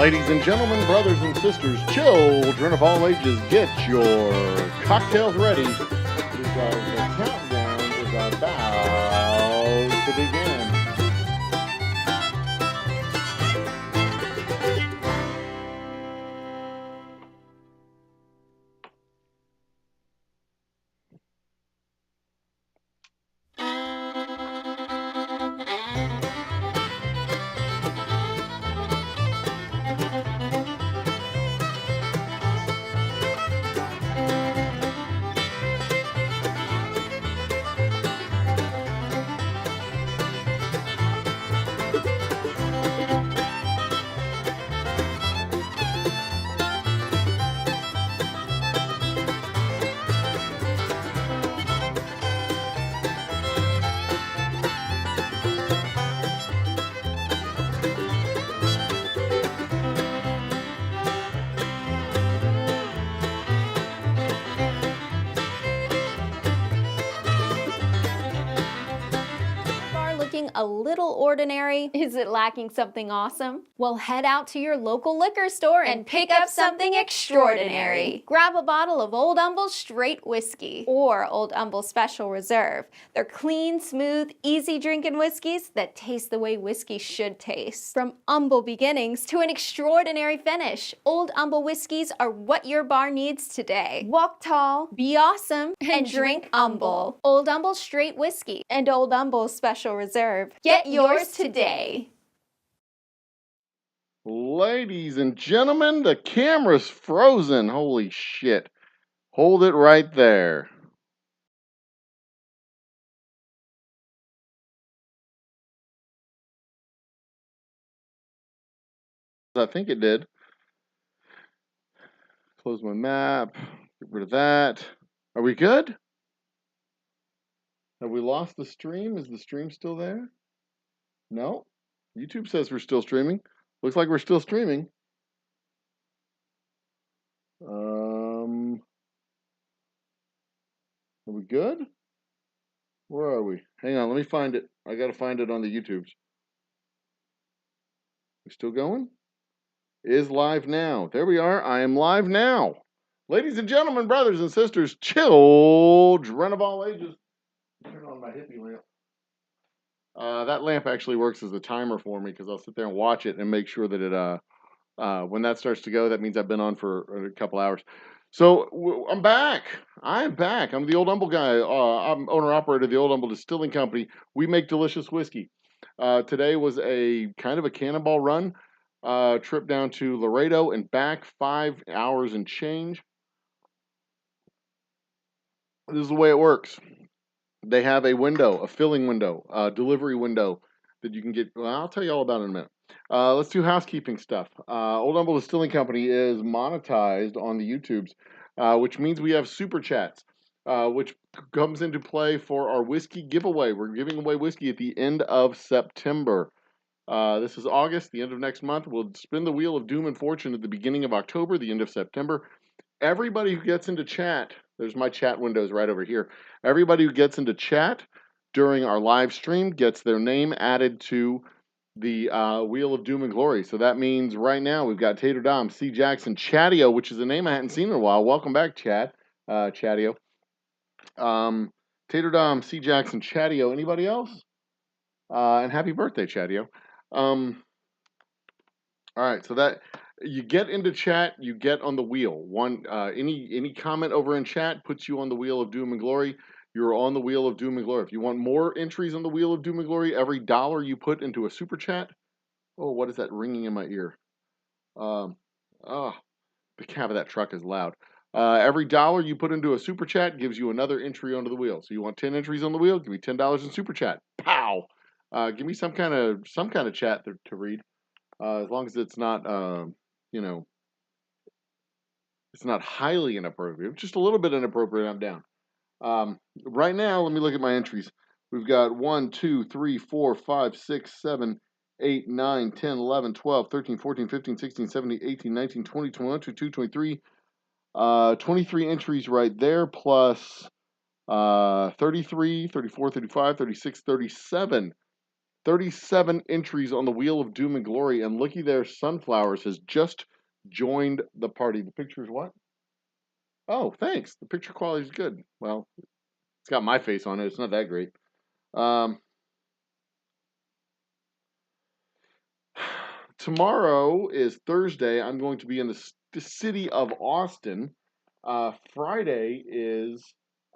Ladies and gentlemen, brothers and sisters, children of all ages, get your cocktails ready because the countdown is about to begin. A little ordinary? Is it lacking something awesome? Well, head out to your local liquor store and pick up something extraordinary. Grab a bottle of Old Humble Straight Whiskey or Old Humble Special Reserve. They're clean, smooth, easy drinking whiskeys that taste the way whiskey should taste. From humble beginnings to an extraordinary finish, Old Humble whiskeys are what your bar needs today. Walk tall, be awesome, and drink humble. Old Humble Straight Whiskey and Old Humble Special Reserve. Get yours today. Ladies and gentlemen, the camera's frozen. Holy shit. Hold it right there. I think it did. Close my map. Get rid of that. Are we good? Have we lost the stream? Is the stream still there? No. YouTube says we're still streaming. Looks like we're still streaming. Are we good? Where are we? Hang on, let me find it. I gotta find it on the YouTubes. We still going? Is live now. There we are. I am live now. Ladies and gentlemen, brothers and sisters, children of all ages. Turn on my hippie lamp. That lamp actually works as a timer for me because I'll sit there and watch it and make sure that it when that starts to go, that means I've been on for a couple hours. So I'm back. I'm back. I'm the Old Humble guy. I'm owner-operator of the Old Humble Distilling Company. We make delicious whiskey. Today was a kind of a cannonball run. Trip down to Laredo and back, 5 hours and change. This is the way it works. They have a window, a filling window, a delivery window that you can get. Well, I'll tell you all about it in a minute. Let's do housekeeping stuff. Old Humble Distilling Company is monetized on the YouTubes, which means we have super chats, which comes into play for our whiskey giveaway. We're giving away whiskey at the end of September. This is August, the end of next month. We'll spin the wheel of doom and fortune at the beginning of October, the end of September. Everybody who gets into chat, there's my chat windows right over here. Everybody who gets into chat during our live stream gets their name added to the Wheel of Doom and Glory. So that means right now we've got Tater Dom, C. Jackson, Chatio, which is a name I hadn't seen in a while. Welcome back, Chat, Chatio. Tater Dom, C. Jackson, Chatio. Anybody else? And happy birthday, Chatio. All right, so that you get into chat, you get on the wheel. Any comment over in chat puts you on the Wheel of Doom and Glory. You're on the Wheel of Doom and Glory. If you want more entries on the Wheel of Doom and Glory, every dollar you put into a super chat. Oh, what is that ringing in my ear? The cab of that truck is loud. Every dollar you put into a super chat gives you another entry onto the wheel. So you want 10 entries on the wheel? Give me $10 in super chat. Pow! Give me some kind of chat to read. As long as it's not, it's not highly inappropriate. Just a little bit inappropriate, I'm down. Right now, let me look at my entries. We've got 1, 2, 3, 4, 5, 6, 7, 8, 9, 10, 11, 12, 13, 14, 15, 16, 17, 18, 19, 20, 21, 22, 23. 23 entries right there, plus 33, 34, 35, 36, 37 37 entries on the Wheel of Doom and Glory, and looky there, Sunflowers has just joined the party. The picture is what? Oh, thanks. The picture quality is good. Well, it's got my face on it. It's not that great. Um, Tomorrow is Thursday. I'm going to be in the city of Austin. Friday is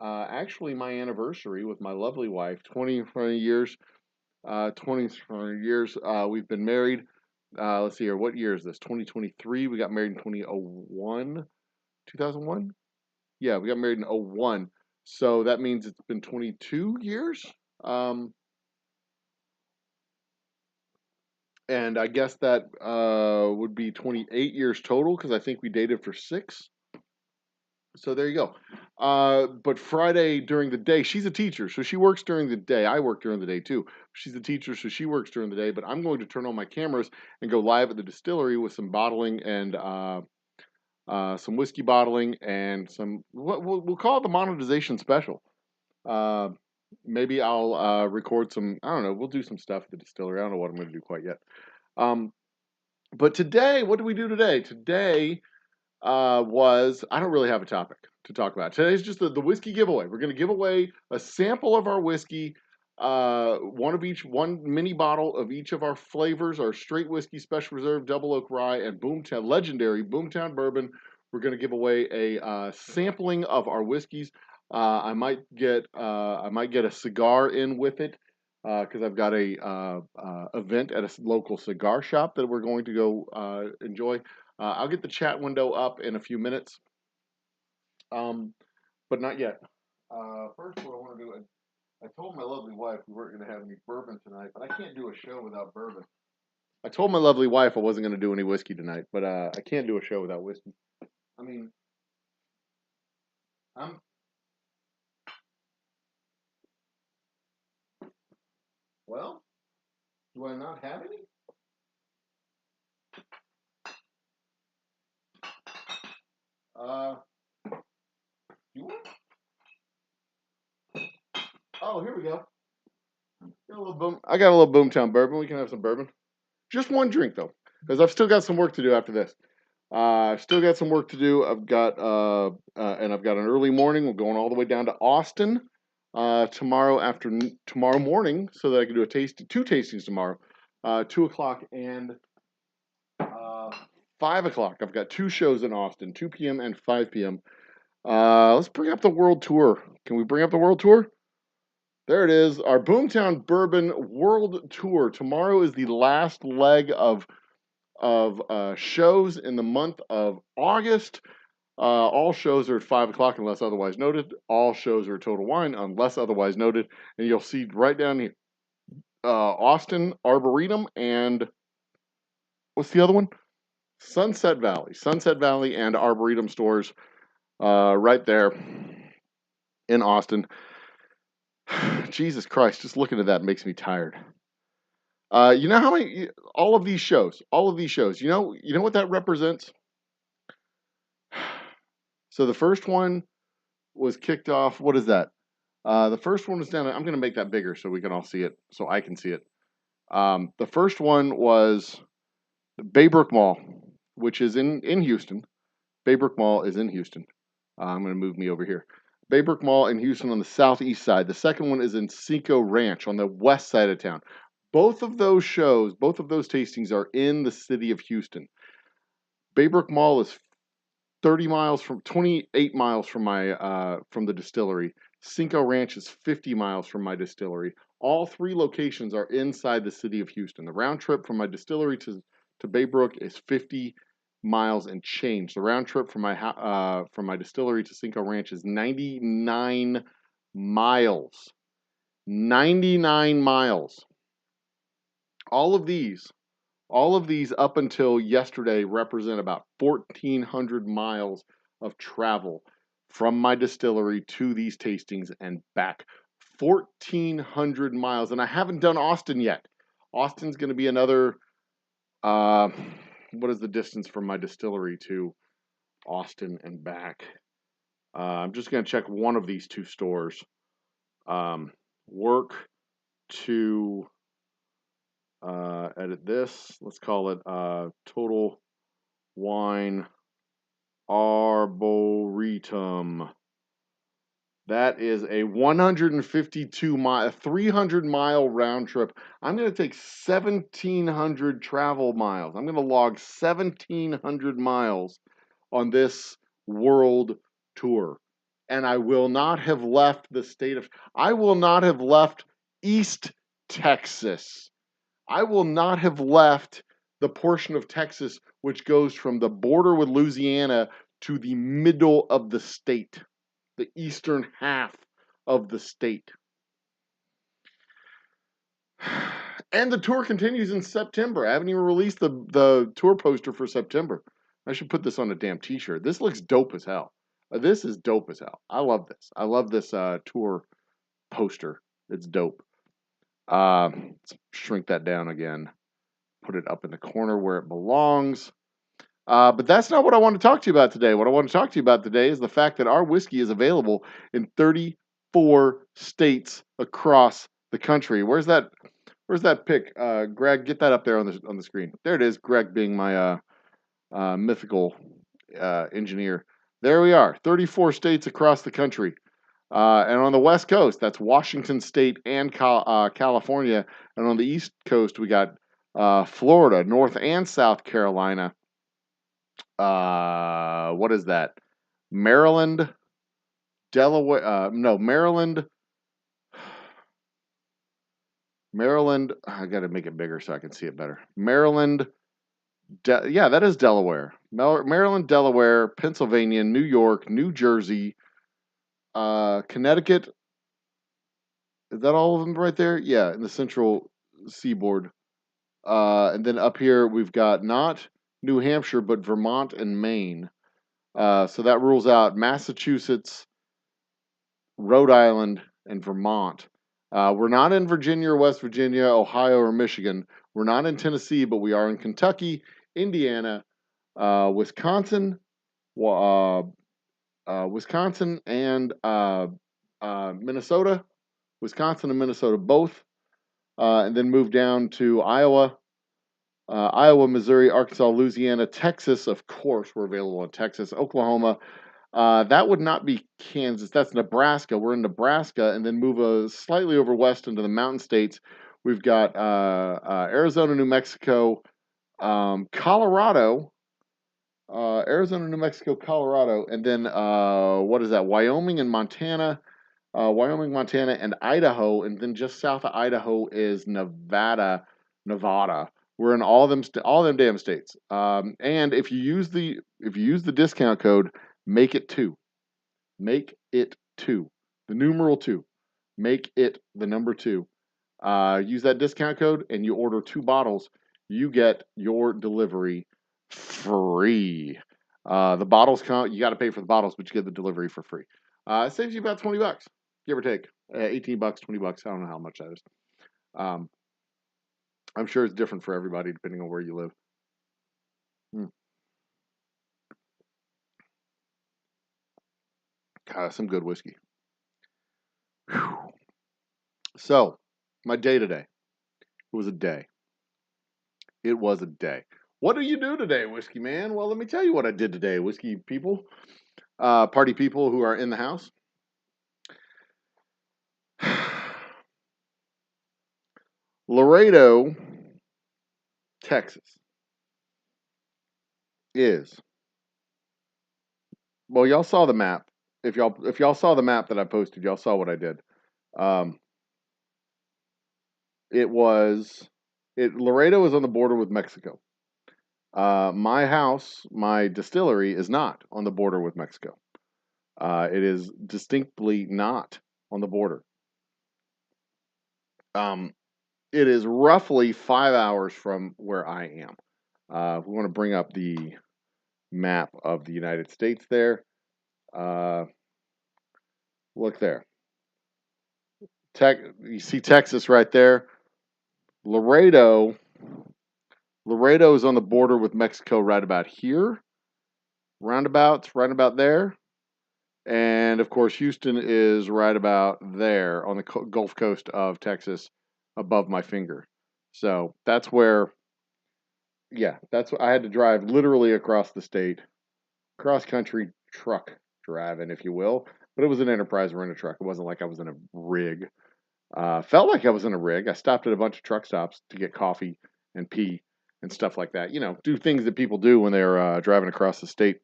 actually my anniversary with my lovely wife. 20 years. 20 years. We've been married. Let's see here. What year is this? 2023. We got married in 2001. 2001? Yeah, we got married in '01. So that means it's been 22 years. Um, and I guess that would be 28 years total because I think we dated for 6. So there you go. But Friday during the day, she's a teacher, so she works during the day. I work during the day too. She's a teacher, so she works during the day. But I'm going to turn on my cameras and go live at the distillery with some bottling and some whiskey bottling and some what we'll call it the monetization special. Uh, Maybe I'll record some. I don't know. We'll do some stuff at the distillery. I don't know what I'm going to do quite yet. Um, but today, what do we do today? Today was I don't really have a topic to talk about. Today's just the whiskey giveaway. We're going to give away a sample of our whiskey, one of each, one mini bottle of each of our flavors, our straight whiskey, special reserve, double oak rye, and Boomtown legendary Boomtown bourbon. We're going to give away a sampling of our whiskeys. I might get a cigar in with it because I've got a event at a local cigar shop that we're going to go enjoy. I'll get the chat window up in a few minutes, but not yet. First, what I want to do, I told my lovely wife we weren't going to have any bourbon tonight, but I can't do a show without bourbon. I told my lovely wife I wasn't going to do any whiskey tonight, but I can't do a show without whiskey. I mean, I'm. Well, do I not have any? Uh, you want? Oh, here we go. I got a little Boomtown bourbon. We can have some bourbon. Just one drink though, because I've still got some work to do after this. I've still got some work to do. And I've got an early morning. We're going all the way down to Austin tomorrow morning, so that I can do two tastings tomorrow, 2 o'clock and 5 o'clock. I've got 2 shows in Austin, 2 p.m. and 5 p.m. Let's bring up the world tour. Can we bring up the world tour? There it is, our Boomtown Bourbon World Tour. Tomorrow is the last leg of shows in the month of August. All shows are at 5 o'clock unless otherwise noted. All shows are Total Wine unless otherwise noted. And you'll see right down here, Austin, Arboretum, and what's the other one? Sunset Valley. Sunset Valley and Arboretum stores right there in Austin. Jesus Christ, just looking at that makes me tired. You know how many, all of these shows, you know what that represents? So the first one was kicked off. What is that? The first one was down. I'm going to make that bigger so we can all see it, so I can see it. The first one was Baybrook Mall, which is in Houston. Baybrook Mall is in Houston. I'm going to move me over here. Baybrook Mall in Houston on the southeast side. The second one is in Cinco Ranch on the west side of town. Both of those shows, both of those tastings are in the city of Houston. Baybrook Mall is 28 miles from the distillery. Cinco Ranch is 50 miles from my distillery. All 3 locations are inside the city of Houston. The round trip from my distillery to Baybrook is 50 miles and change. The round trip from my distillery to Cinco Ranch is 99 miles. 99 miles. All of these up until yesterday represent about 1,400 miles of travel from my distillery to these tastings and back. 1,400 miles. And I haven't done Austin yet. Austin's going to be another, what is the distance from my distillery to Austin and back? I'm just going to check one of these 2 stores. Work to edit this. Let's call it Total Wine Arboretum. That is a 152 mile, 300-mile round trip. I'm going to take 1,700 travel miles. I'm going to log 1,700 miles on this world tour. And I will not have left the state of, I will not have left East Texas. I will not have left the portion of Texas which goes from the border with Louisiana to the middle of the state, the eastern half of the state. And the tour continues in September. I haven't even released the tour poster for September. I should put this on a damn t-shirt. This looks dope as hell. This is dope as hell. I love this. I love this tour poster. It's dope. Let's shrink that down again. Put it up in the corner where it belongs. But that's not what I want to talk to you about today. What I want to talk to you about today is the fact that our whiskey is available in 34 states across the country. Where's that pic? Greg, get that up there on the screen. There it is. Greg being my mythical engineer. There we are. 34 states across the country. And on the West Coast, that's Washington State and California. And on the East Coast, we got Florida, North and South Carolina. What is that? Maryland, Delaware. No, Maryland. Maryland. I got to make it bigger so I can see it better. Maryland. Yeah, that is Delaware. Maryland, Delaware, Pennsylvania, New York, New Jersey, Connecticut. Is that all of them right there? Yeah, in the central seaboard. And then up here we've got not New Hampshire, but Vermont and Maine. So that rules out Massachusetts, Rhode Island, and Vermont. We're not in Virginia or West Virginia, Ohio or Michigan. We're not in Tennessee, but we are in Kentucky, Indiana, Wisconsin, Wisconsin and Minnesota. Wisconsin and Minnesota both. And then move down to Iowa, Missouri, Arkansas, Louisiana, Texas. Of course, we're available in Texas, Oklahoma. That would not be Kansas. That's Nebraska. We're in Nebraska, and then move slightly over west into the mountain states. We've got Arizona, New Mexico, Colorado, Arizona, New Mexico, Colorado, and then what is that? Wyoming and Montana. Wyoming, Montana, and Idaho, and then just south of Idaho is Nevada. We're in all them damn states. And if you use the discount code, make it 2. Make it 2. The numeral 2. Make it the number 2. Use that discount code, and you order 2 bottles. You get your delivery free. The bottles count. You got to pay for the bottles, but you get the delivery for free. It saves you about $20, give or take. $18, $20. I don't know how much that is. I'm sure it's different for everybody depending on where you live. God, some good whiskey. Whew. So, my day today. It was a day. It was a day. What do you do today, whiskey man? Well, let me tell you what I did today, whiskey people. Party people who are in the house. Laredo, Texas is, well, y'all saw the map. If y'all saw the map that I posted, y'all saw what I did. Laredo is on the border with Mexico. My house, my distillery, is not on the border with Mexico. It is distinctly not on the border. It is roughly 5 hours from where I am. We want to bring up the map of the United States there. Look there. You see Texas right there. Laredo is on the border with Mexico right about here. Roundabouts right about there. And of course, Houston is right about there on the Gulf Coast of Texas above my finger. So that's where, yeah, that's what I had to drive literally across the state, cross country truck driving, if you will. But it was an Enterprise rent a truck. It wasn't like I was in a rig. Felt like I was in a rig. I stopped at a bunch of truck stops to get coffee and pee and stuff like that. You know, do things that people do when they're driving across the state.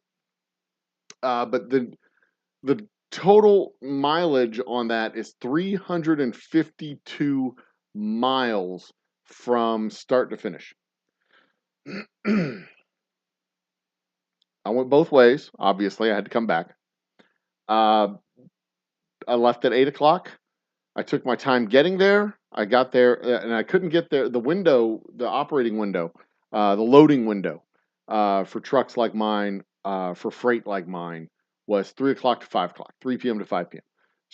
But the total mileage on that is 352 miles from start to finish. I went both ways. Obviously, I had to come back. Uh, I left at 8 o'clock. I took my time getting there. I got there and I couldn't get there. The window, the operating window, the loading window for trucks like mine, for freight like mine, was 3 o'clock to 5 o'clock, 3 p.m. to 5 p.m.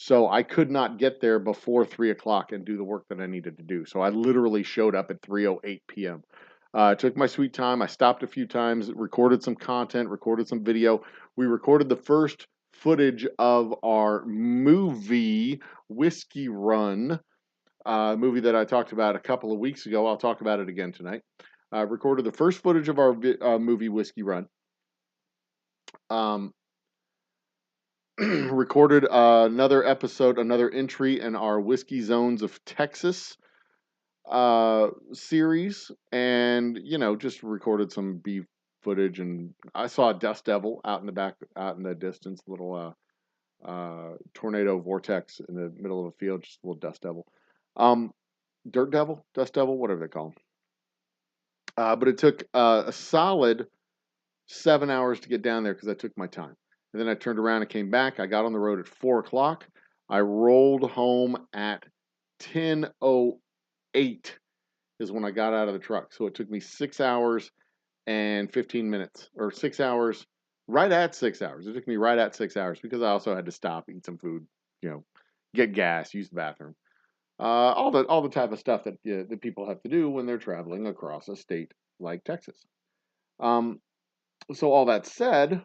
So I could not get there before 3 o'clock and do the work that I needed to do. So I literally showed up at 3:08 p.m. I took my sweet time. I stopped a few times, recorded some content, recorded some video. We recorded the first footage of our movie Whiskey Run, movie that I talked about a couple of weeks ago. I'll talk about it again tonight. Recorded the first footage of our movie Whiskey Run. Um, recorded another episode, another entry in our Whiskey Zones of Texas series, and just recorded some beef footage. And I saw a dust devil out in the back, out in the distance, little tornado vortex in the middle of a field, just a little dust devil. Dirt devil, dust devil, whatever they call them. But it took a solid 7 hours to get down there because I took my time. And then I turned around and came back. I got on the road at 4 o'clock. I rolled home at 10:08 is when I got out of the truck. So it took me 6 hours and 15 minutes, or 6 hours, right at 6 hours. It took me right at 6 hours because I also had to stop, eat some food, get gas, use the bathroom. All the type of stuff that people have to do when they're traveling across a state like Texas. Um, so all that said,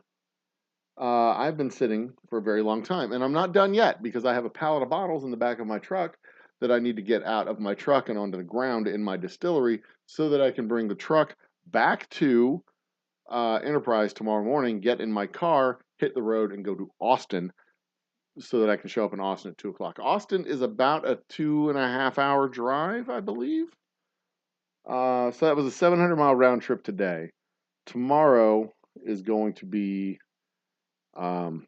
I've been sitting for a very long time, and I'm not done yet because I have a pallet of bottles in the back of my truck that I need to get out of my truck and onto the ground in my distillery so that I can bring the truck back to Enterprise tomorrow morning, get in my car, hit the road, and go to Austin so that I can show up in Austin at 2 o'clock. Austin is about a 2.5 hour drive, I believe. So that was a 700-mile round trip today. Tomorrow is going to be, the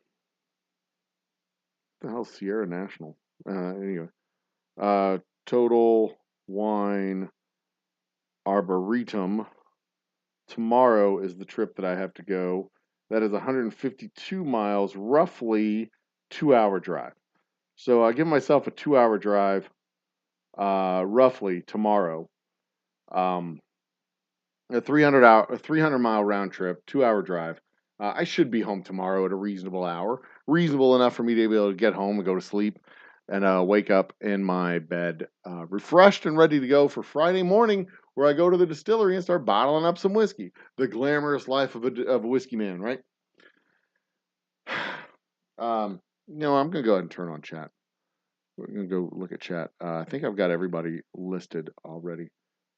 hell, Sierra National. Anyway, Total Wine Arboretum. Tomorrow is the trip that I have to go. That is 152 miles, roughly 2 hour drive. So I give myself a 2 hour drive, roughly tomorrow. A 300-mile round trip, 2 hour drive. I should be home tomorrow at a reasonable hour, reasonable enough for me to be able to get home and go to sleep, and wake up in my bed, refreshed and ready to go for Friday morning, where I go to the distillery and start bottling up some whiskey. The glamorous life of a whiskey man, right? I'm gonna go ahead and turn on chat. We're gonna go look at chat. I think I've got everybody listed already.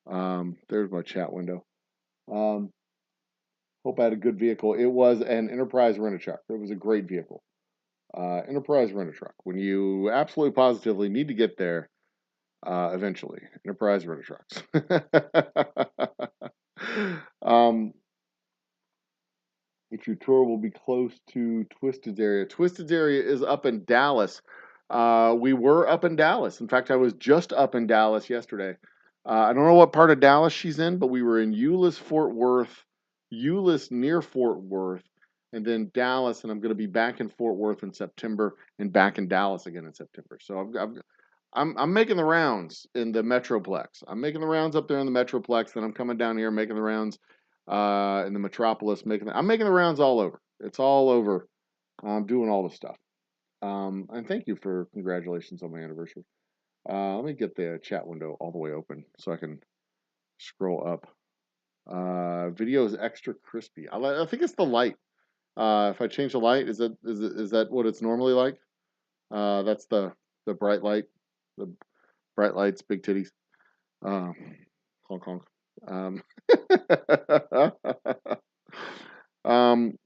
There's my chat window. Hope I had a good vehicle. It was an Enterprise rent-a-truck. It was a great vehicle. Enterprise rent-a-truck. When you absolutely positively need to get there, eventually. Enterprise rent-a-trucks. If your tour will be close to Twisted's area. Twisted's area is up in Dallas. We were up in Dallas. In fact, I was just up in Dallas yesterday. I don't know what part of Dallas she's in, but we were in Euless, Fort Worth, Euless near Fort Worth, and then Dallas. And I'm going to be back in Fort Worth in September and back in Dallas again in September. So I'm making the rounds in the Metroplex. I'm making the rounds up there in the Metroplex. Then I'm coming down here making the rounds in the Metropolis. I'm making the rounds all over. It's all over. I'm doing all the stuff. And thank you for congratulations on my anniversary. Let me get the chat window all the way open so I can scroll up. Video is extra crispy. I think it's the light. If I change the light, is that what it's normally like? That's the bright light. The bright lights, big titties. Honk honk. Um, um,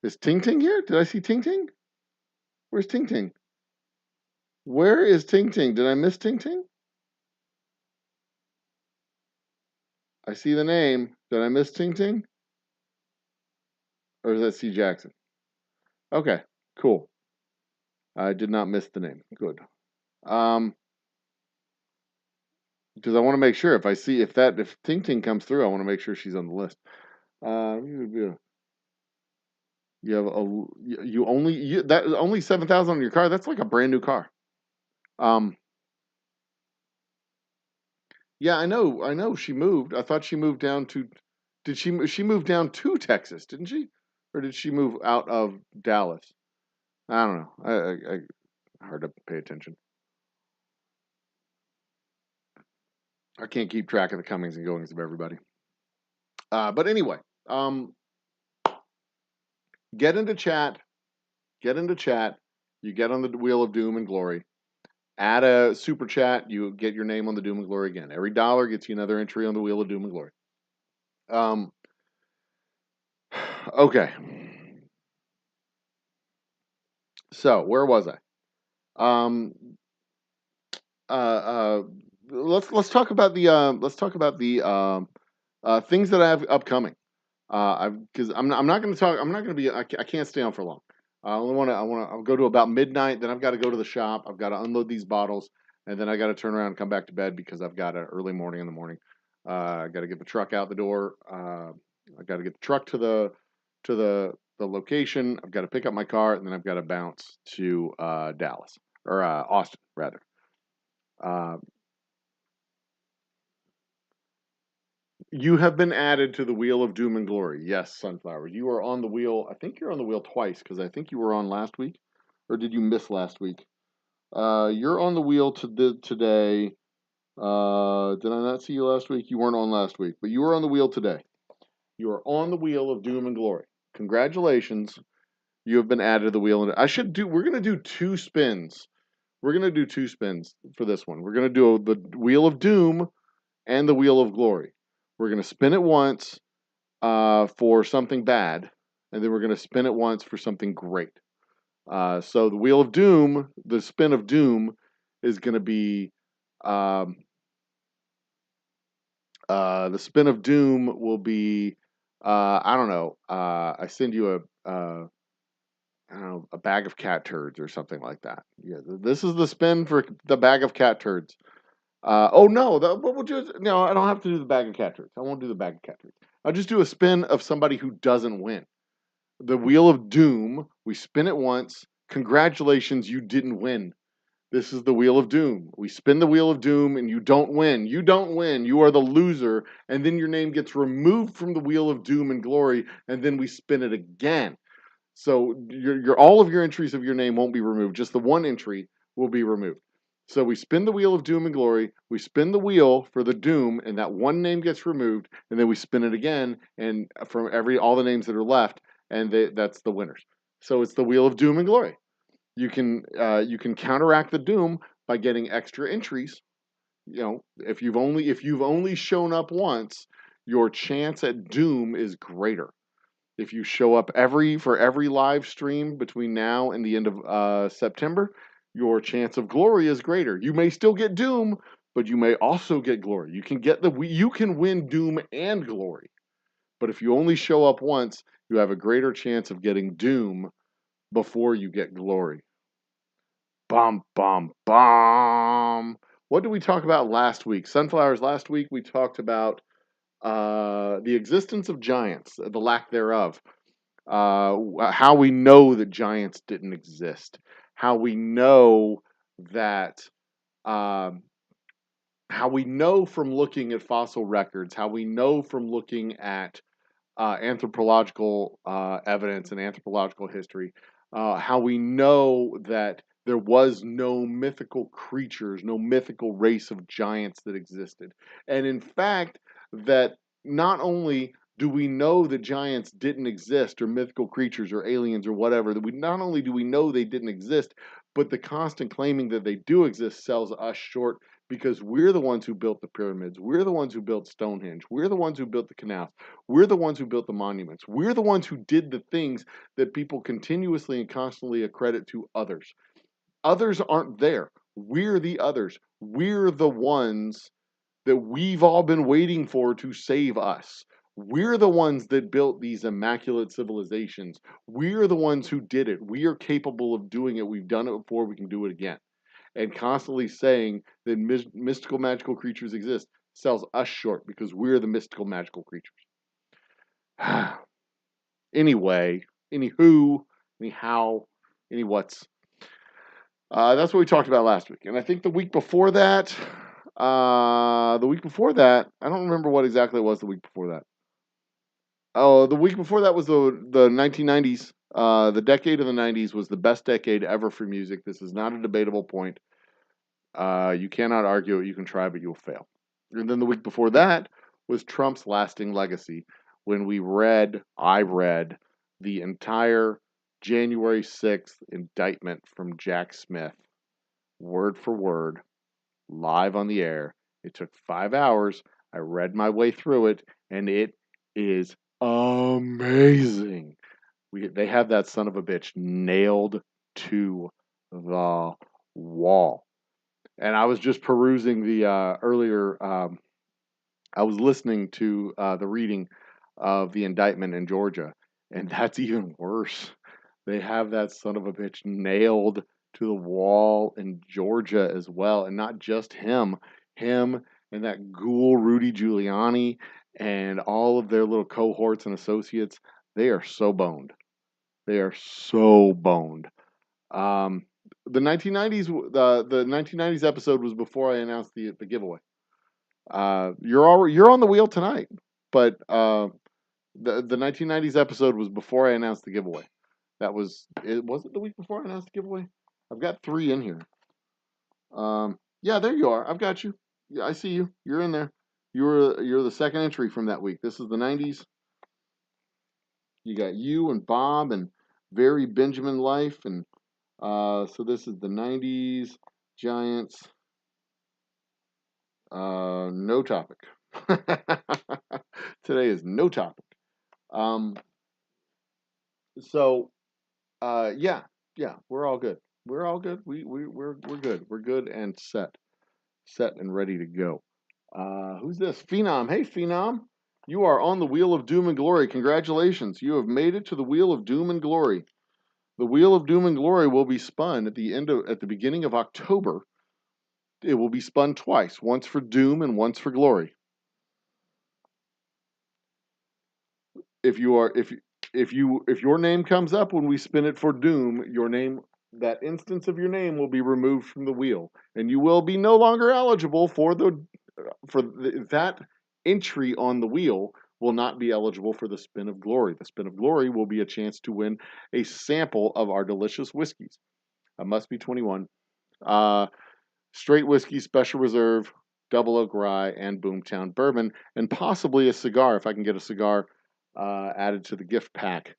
is Ting Ting here? Did I see Ting Ting? Where's Ting Ting? Where is Ting Ting? Did I miss Ting Ting? I see the name. Did I miss Ting Ting? Or is that C. Jackson? Okay, cool. I did not miss the name. Good. Um, because I want to make sure if Ting Ting comes through, I want to make sure she's on the list. You have that only 7,000 on your car. That's like a brand new car. Um, yeah, I know. I know she moved. I thought she moved down to. Did she move down to Texas? Didn't she, or did she move out of Dallas? I don't know. Hard to pay attention. I can't keep track of the comings and goings of everybody. But anyway, um, get into chat. Get into chat. You get on the wheel of doom and glory. Add a super chat. You get your name on the doom and glory again. Every dollar gets you another entry on the wheel of doom and glory. Um, okay. So where was I? Um, let's talk about the things that I have upcoming. Because I'm not going to talk. I'm not going to be. I can't stay on for long. I only want to. I'll go to about midnight. Then I've got to go to the shop. I've got to unload these bottles, and then I got to turn around and come back to bed because I've got an early morning in the morning. I got to get the truck out the door. I got to get the truck to the location. I've got to pick up my car, and then I've got to bounce to Dallas or Austin rather. Uh, You have been added to the wheel of doom and glory. Yes, Sunflower. You are on the wheel. I think you're on the wheel twice because I think you were on last week, or did you miss last week? You're on the wheel today. Did I not see you last week? You weren't on last week, but you were on the wheel today. You are on the wheel of doom and glory. Congratulations. You have been added to the wheel. And I should do. We're gonna do two spins. We're gonna do two spins for this one. We're gonna do the wheel of doom and the wheel of glory. We're gonna spin it once for something bad, and then we're going to spin it once for something great. So the wheel of doom, the spin of doom, is going to be the spin of doom will be I don't know. I send you I don't know, a bag of cat turds or something like that. Yeah, this is the spin for the bag of cat turds. Oh no, we'll just no. I don't have to do the bag of cat turds. I won't do the bag of cat turds. I'll just do a spin of somebody who doesn't win. The wheel of doom. We spin it once. Congratulations, you didn't win. This is the wheel of doom. We spin the wheel of doom and you don't win. You don't win. You are the loser. And then your name gets removed from the wheel of doom and glory. And then we spin it again. So your all of your entries of your name won't be removed. Just the one entry will be removed. So we spin the wheel of doom and glory. We spin the wheel for the doom, and that one name gets removed. And then we spin it again, and from all the names that are left, and that's the winners. So it's the wheel of doom and glory. You can counteract the doom by getting extra entries. You know, if you've only shown up once, your chance at doom is greater. If you show up for every live stream between now and the end of September, your chance of glory is greater. You may still get doom, but you may also get glory. You can win doom and glory. But if you only show up once, you have a greater chance of getting doom before you get glory. Bum bum bum. What did we talk about last week? Sunflowers. Last week we talked about the existence of giants, the lack thereof. How we know that giants didn't exist, how we know that, um, how we know from looking at fossil records, how we know from looking at anthropological evidence and anthropological history, how we know that there was no mythical creatures, no mythical race of giants that existed. And in fact, that not only do we know that giants didn't exist or mythical creatures or aliens or whatever, that we not only do we know they didn't exist, but the constant claiming that they do exist sells us short because we're the ones who built the pyramids. We're the ones who built Stonehenge. We're the ones who built the canals. We're the ones who built the monuments. We're the ones who did the things that people continuously and constantly accredit to others. Others aren't there. We're the others. We're the ones that we've all been waiting for to save us. We're the ones that built these immaculate civilizations. We're the ones who did it. We are capable of doing it. We've done it before. We can do it again. And constantly saying that mystical, magical creatures exist sells us short because we're the mystical, magical creatures. Anyway, anywho, anyhow, any what's. That's what we talked about last week. And I think the week before that, I don't remember what exactly it was the week before that. Oh, the week before that was the 1990s. The decade of the 90s was the best decade ever for music. This is not a debatable point. You cannot argue it. You can try, but you'll fail. And then the week before that was Trump's lasting legacy when I read the entire January 6th indictment from Jack Smith, word for word, live on the air. It took 5 hours. I read my way through it, and it is amazing. They have that son of a bitch nailed to the wall. And I was just perusing the earlier. I was listening to the reading of the indictment in Georgia, and that's even worse. They have that son of a bitch nailed to the wall in Georgia as well, and not just him and that ghoul Rudy Giuliani and all of their little cohorts and associates. They are so boned. They are so boned. The 1990s, the 1990s episode was before I announced the giveaway. You're on the wheel tonight, but the 1990s episode was before I announced the giveaway. Was it the week before I announced the giveaway? I've got 3 in here. Yeah, there you are. I've got you. Yeah, I see you. You're in there. You're the second entry from that week. This is the 90s. You got you and Bob and Very Benjamin Life, and so this is the 90s Giants. No topic. Today is no topic. So yeah, we're all good. We're all good. We're good. We're good and set and ready to go. Who's this? Phenom. Hey, Phenom. You are on the Wheel of Doom and Glory. Congratulations. You have made it to the Wheel of Doom and Glory. The Wheel of Doom and Glory will be spun at the beginning of October. It will be spun twice, once for Doom and once for Glory. If your name comes up when we spin it for Doom, that instance of your name will be removed from the wheel, and you will be no longer eligible that entry on the wheel will not be eligible for the Spin of Glory. The Spin of Glory will be a chance to win a sample of our delicious whiskeys. I must be 21. Straight whiskey, special reserve, double oak rye, and Boomtown bourbon, and possibly a cigar if I can get a cigar added to the gift pack.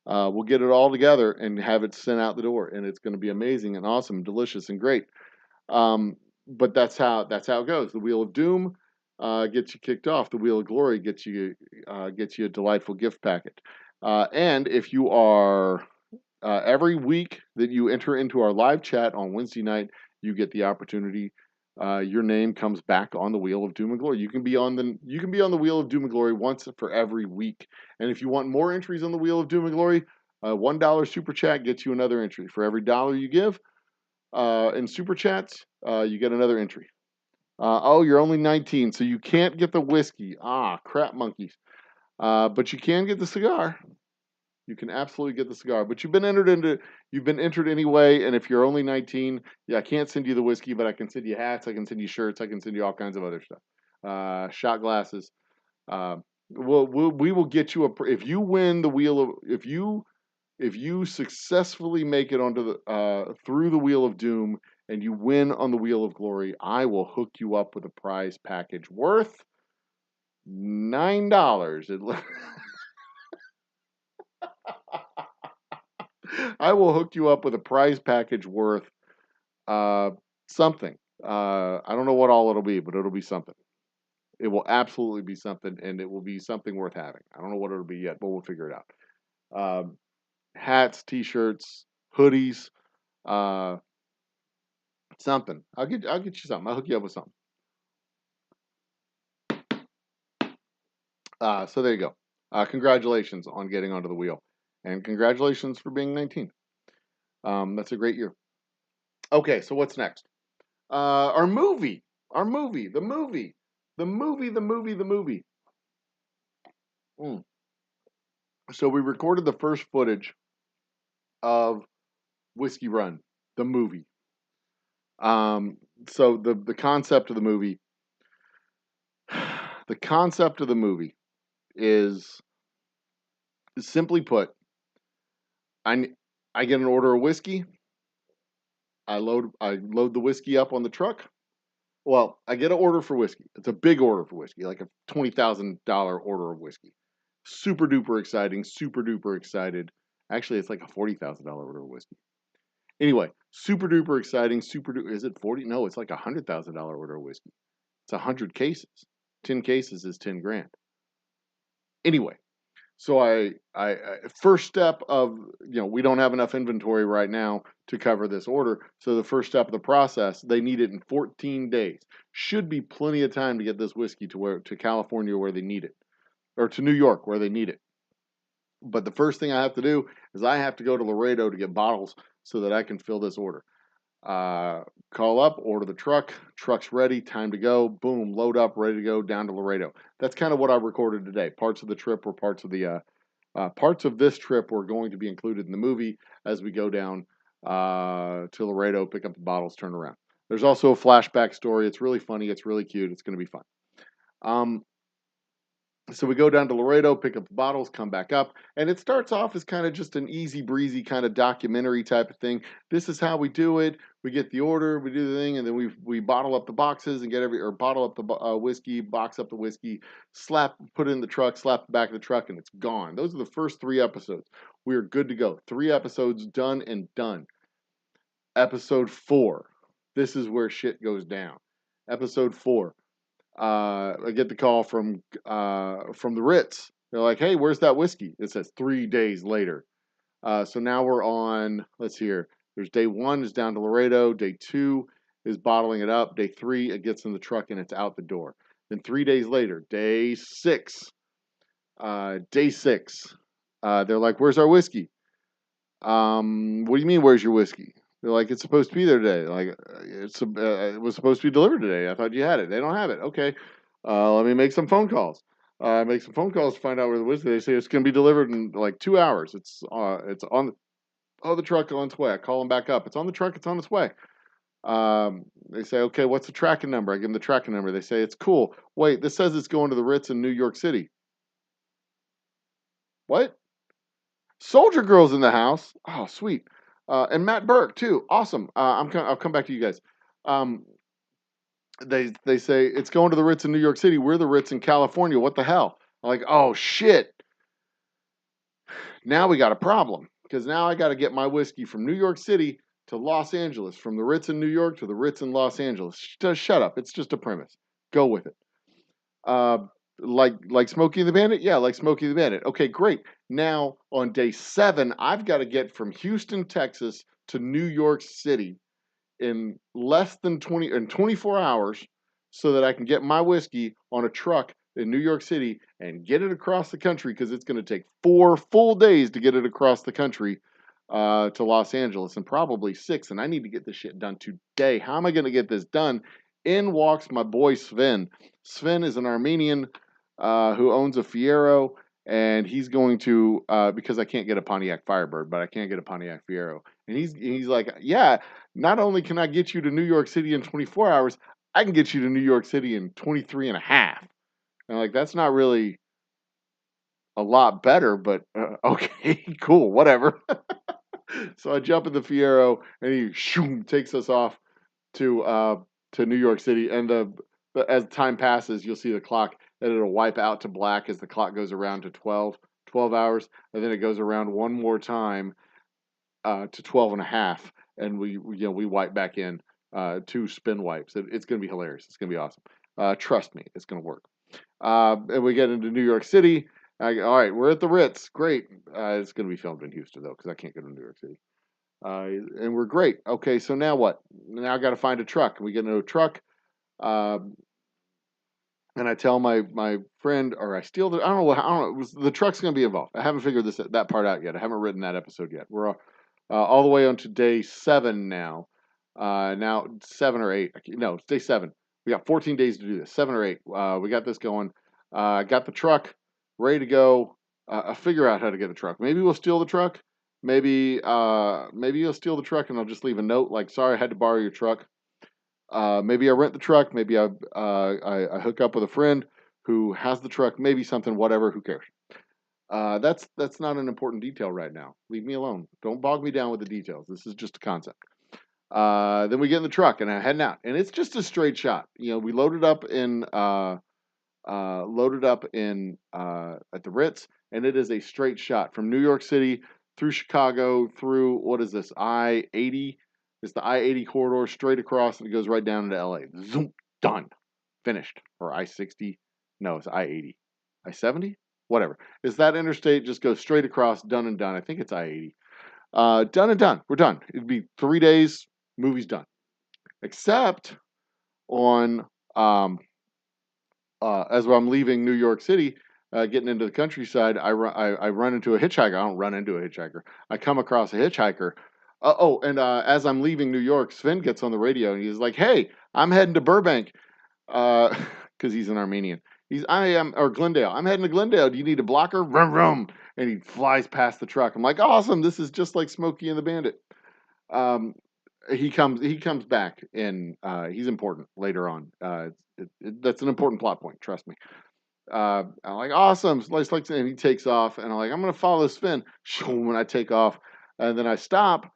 We'll get it all together and have it sent out the door, and it's going to be amazing and awesome, delicious and great. But that's how it goes. The Wheel of Doom gets you kicked off. The Wheel of Glory gets you a delightful gift packet. And if you are every week that you enter into our live chat on Wednesday night, you get the opportunity. Your name comes back on the Wheel of Doom and Glory. You can be on the Wheel of Doom and Glory once for every week. And if you want more entries on the Wheel of Doom and Glory, $1 super chat gets you another entry. For every dollar you give in super chats, you get another entry. You're only 19, so you can't get the whiskey. Crap monkeys. But you can get the cigar. You can absolutely get the cigar. But you've been entered anyway, and if you're only 19, I can't send you the whiskey, but I can send you hats, I can send you shirts, I can send you all kinds of other stuff. Shot glasses. We will get you if you win the wheel of if you successfully make it onto through the Wheel of Doom and you win on the Wheel of Glory, I will hook you up with a prize package worth $9. I will hook you up with a prize package worth uh, something. I don't know what all it'll be, but it'll be something. It will absolutely be something, and it will be something worth having. I don't know what it'll be yet, but we'll figure it out. Hats, t-shirts, hoodies, uh, something. I'll get you something. I'll hook you up with something. So there you go. Congratulations on getting onto the wheel, and congratulations for being 19. That's a great year. Okay, so what's next? Our movie, the movie. Mm. So we recorded the first footage of Whiskey Run, the movie. Um, so the concept of the movie, the concept of the movie is simply put, I I get an order of whiskey. I load the whiskey up on the truck. Well, I get an order for whiskey. It's a big order for whiskey, like a $20,000 order of whiskey. Super duper exciting. Super duper excited. Actually, it's like a $40,000 order of whiskey. Anyway, super duper exciting. Super duper. Is it 40? No, it's like a $100,000 order of whiskey. It's 100 cases. 10 cases is 10 grand. Anyway, so I first step of, we don't have enough inventory right now to cover this order. So the first step of the process, they need it in 14 days. Should be plenty of time to get this whiskey to California where they need it, or to New York where they need it. But the first thing I have to do is I have to go to Laredo to get bottles so that I can fill this order. Call up, order the truck. Truck's ready, time to go. Boom, load up, ready to go down to Laredo. That's kind of what I recorded today. Parts of the trip were parts of this trip were going to be included in the movie as we go down to Laredo, pick up the bottles, turn around. There's also a flashback story. It's really funny. It's really cute. It's going to be fun. So we go down to Laredo, pick up the bottles, come back up, and it starts off as kind of just an easy breezy kind of documentary type of thing. This is how we do it. We get the order, we do the thing, and then we bottle up the boxes and bottle up the whiskey, box up the whiskey, put it in the truck, slap the back of the truck, and it's gone. Those are the first 3 episodes. We are good to go. 3 episodes done and done. Episode 4. This is where shit goes down. Episode 4. I get the call from the Ritz. They're like, "Hey, where's that whiskey?" It says 3 days later. So now we're on. Let's see here. There's day 1 is down to Laredo. Day 2 is bottling it up. Day 3 it gets in the truck and it's out the door. Then 3 days later, day 6. Day 6. They're like, "Where's our whiskey?" What do you mean? Where's your whiskey? They're like, "It's supposed to be there today." Like, it was supposed to be delivered today. I thought you had it. They don't have it. Okay, let me make some phone calls. Make some phone calls to find out where the whiskey. They say it's going to be delivered in like 2 hours. It's on the truck on its way. I call them back up. It's on the truck. It's on its way. They say, "Okay, what's the tracking number?" I give them the tracking number. They say, "It's cool. Wait, this says it's going to the Ritz in New York City." What? Soldier Girl's in the house. Oh, sweet. And Matt Burke too. Awesome. I'll come back to you guys. Um, they say it's going to the Ritz in New York City. We're the Ritz in California. What the hell? I'm like, oh shit. Now we got a problem because now I got to get my whiskey from New York City to Los Angeles, from the Ritz in New York to the Ritz in Los Angeles. Just shut up. It's just a premise. Go with it. Uh, like Smokey and the Bandit? Yeah, like Smokey and the Bandit. Okay, great. Now on day 7, I've got to get from Houston, Texas to New York City in less than 24 hours so that I can get my whiskey on a truck in New York City and get it across the country because it's going to take 4 full days to get it across the country to Los Angeles, and probably 6. And I need to get this shit done today. How am I going to get this done? In walks my boy Sven. Sven is an Armenian who owns a Fiero, and he's going to because I can't get a Pontiac Firebird, but I can't get a Pontiac Fiero, and he's like, yeah. Not only can I get you to New York City in 24 hours, I can get you to New York City in 23 and a half. And like, that's not really a lot better, but okay, cool, whatever. So I jump in the Fiero, and he takes us off to New York City. And as time passes, you'll see the clock, and it'll wipe out to black as the clock goes around to 12 hours, and then it goes around one more time to 12 and a half. and we wipe back in 2 spin wipes. It's going to be hilarious. It's going to be awesome. Trust me, it's going to work. And we get into New York City. All right, we're at the Ritz. Great. It's going to be filmed in Houston though, because I can't go to New York City. And we're great. Okay, so now what? Now I got to find a truck. We get into a truck. Um, and I tell my friend, or I steal the. I don't know. The truck's going to be involved. I haven't figured that part out yet. I haven't written that episode yet. We're all the way on to day 7 now. Now 7 or 8. No, it's day 7. We got 14 days to do this. 7 or 8. We got this going. Got the truck ready to go. I'll figure out how to get the truck. Maybe we'll steal the truck. Maybe you'll steal the truck and I'll just leave a note like, "Sorry, I had to borrow your truck." Maybe I rent the truck. Maybe I hook up with a friend who has the truck. Maybe something, whatever. Who cares? That's not an important detail right now. Leave me alone. Don't bog me down with the details. This is just a concept. Then we get in the truck and I'm heading out, and it's just a straight shot. We loaded up in at the Ritz, and it is a straight shot from New York City through Chicago through what is this I-80? It's the I-80 corridor straight across, and it goes right down into LA. Zoom, done, finished. Or I-60? No, it's I-80, I-70, whatever. It's that interstate. Just goes straight across, done and done. I think it's I-80. Done and done. We're done. It'd be 3 days. Movie's done. Except on as I'm leaving New York City, getting into the countryside, I run into a hitchhiker. I don't run into a hitchhiker. I come across a hitchhiker. And as I'm leaving New York, Sven gets on the radio and he's like, "Hey, I'm heading to Burbank," because he's an Armenian. Or Glendale. I'm heading to Glendale. Do you need a blocker? Rum rum. And he flies past the truck. I'm like, awesome. This is just like Smokey and the Bandit. Um, he comes back and he's important later on. That's an important plot point. Trust me. I'm like, awesome. And he takes off, and I'm like, I'm gonna follow Sven. When I take off, and then I stop